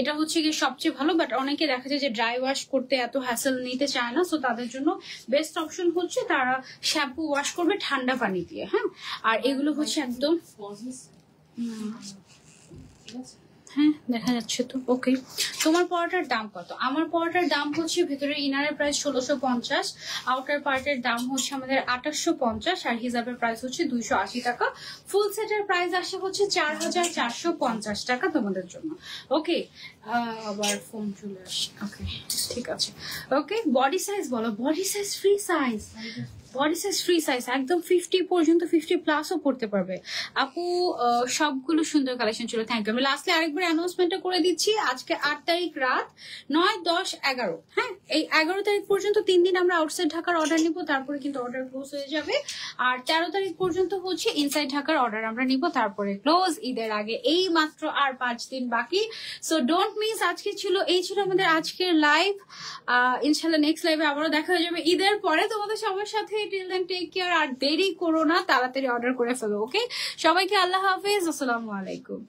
এটা হচ্ছে কি সবচেয়ে ভালো। বাট অনেকে দেখা যায় যে ড্রাই ওয়াশ করতে এত হ্যাসেল নিতে চায় না, সো তাদের জন্য বেস্ট অপশন হচ্ছে তারা শ্যাম্পু ওয়াশ করবে ঠান্ডা পানি দিয়ে। হ্যাঁ, আর এগুলো হচ্ছে একদম হ্যাঁ দেখা যাচ্ছে তো। ওকে, তোমার পরোটার দাম কত? আমার পরোটার দাম হচ্ছে ভেতরে ইনারের প্রাইস 1650, আউটার পার্টের দাম হচ্ছে আমাদের 2850, আর হিজাবের প্রাইস হচ্ছে 280 টাকা। ফুল সেটের প্রাইস আসে হচ্ছে 4450 টাকা তোমাদের জন্য। ওকে, আবার ফোন চলে আসে। ওকে ঠিক আছে। ওকে, বডি সাইজ বলো। Body size free size, body size free size একদম 50 পর্যন্ত, 50+ পড়তে পারবে আপু। সবগুলো সুন্দর কালেকশন ছিল। Thank you. আমি লাস্টলি আরেকবার অ্যানাউন্সমেন্টটা করে দিচ্ছি। আজকে 8 তারিখ রাত 9, 10, 11, হ্যাঁ এই 11 তারিখ পর্যন্ত 3 দিন আমরা আউটসাইড ঢাকার অর্ডার নিব, তারপরে কিন্তু অর্ডার ক্লোজ হয়ে যাবে। আর 13 তারিখ পর্যন্ত হচ্ছে ইনসাইড ঢাকার অর্ডার আমরা নিব, তারপরে ক্লোজ। ঈদের আগে এই মাত্র আর 5 দিন বাকি, সো ডোন্ট মিস। আজকে ছিল এই ছিল আমাদের আজকের লাইভ। ইনশাল্লাহ নেক্সট লাইভে আবারও দেখা হয়ে যাবে ঈদের পরে তোমাদের সবার সাথে। টিল দেন টেক কেয়ার, আর দেরি করো না, তাড়াতাড়ি অর্ডার করে ফেলো। ওকে, সবাইকে আল্লাহ হাফেজ, আসসালামু আলাইকুম।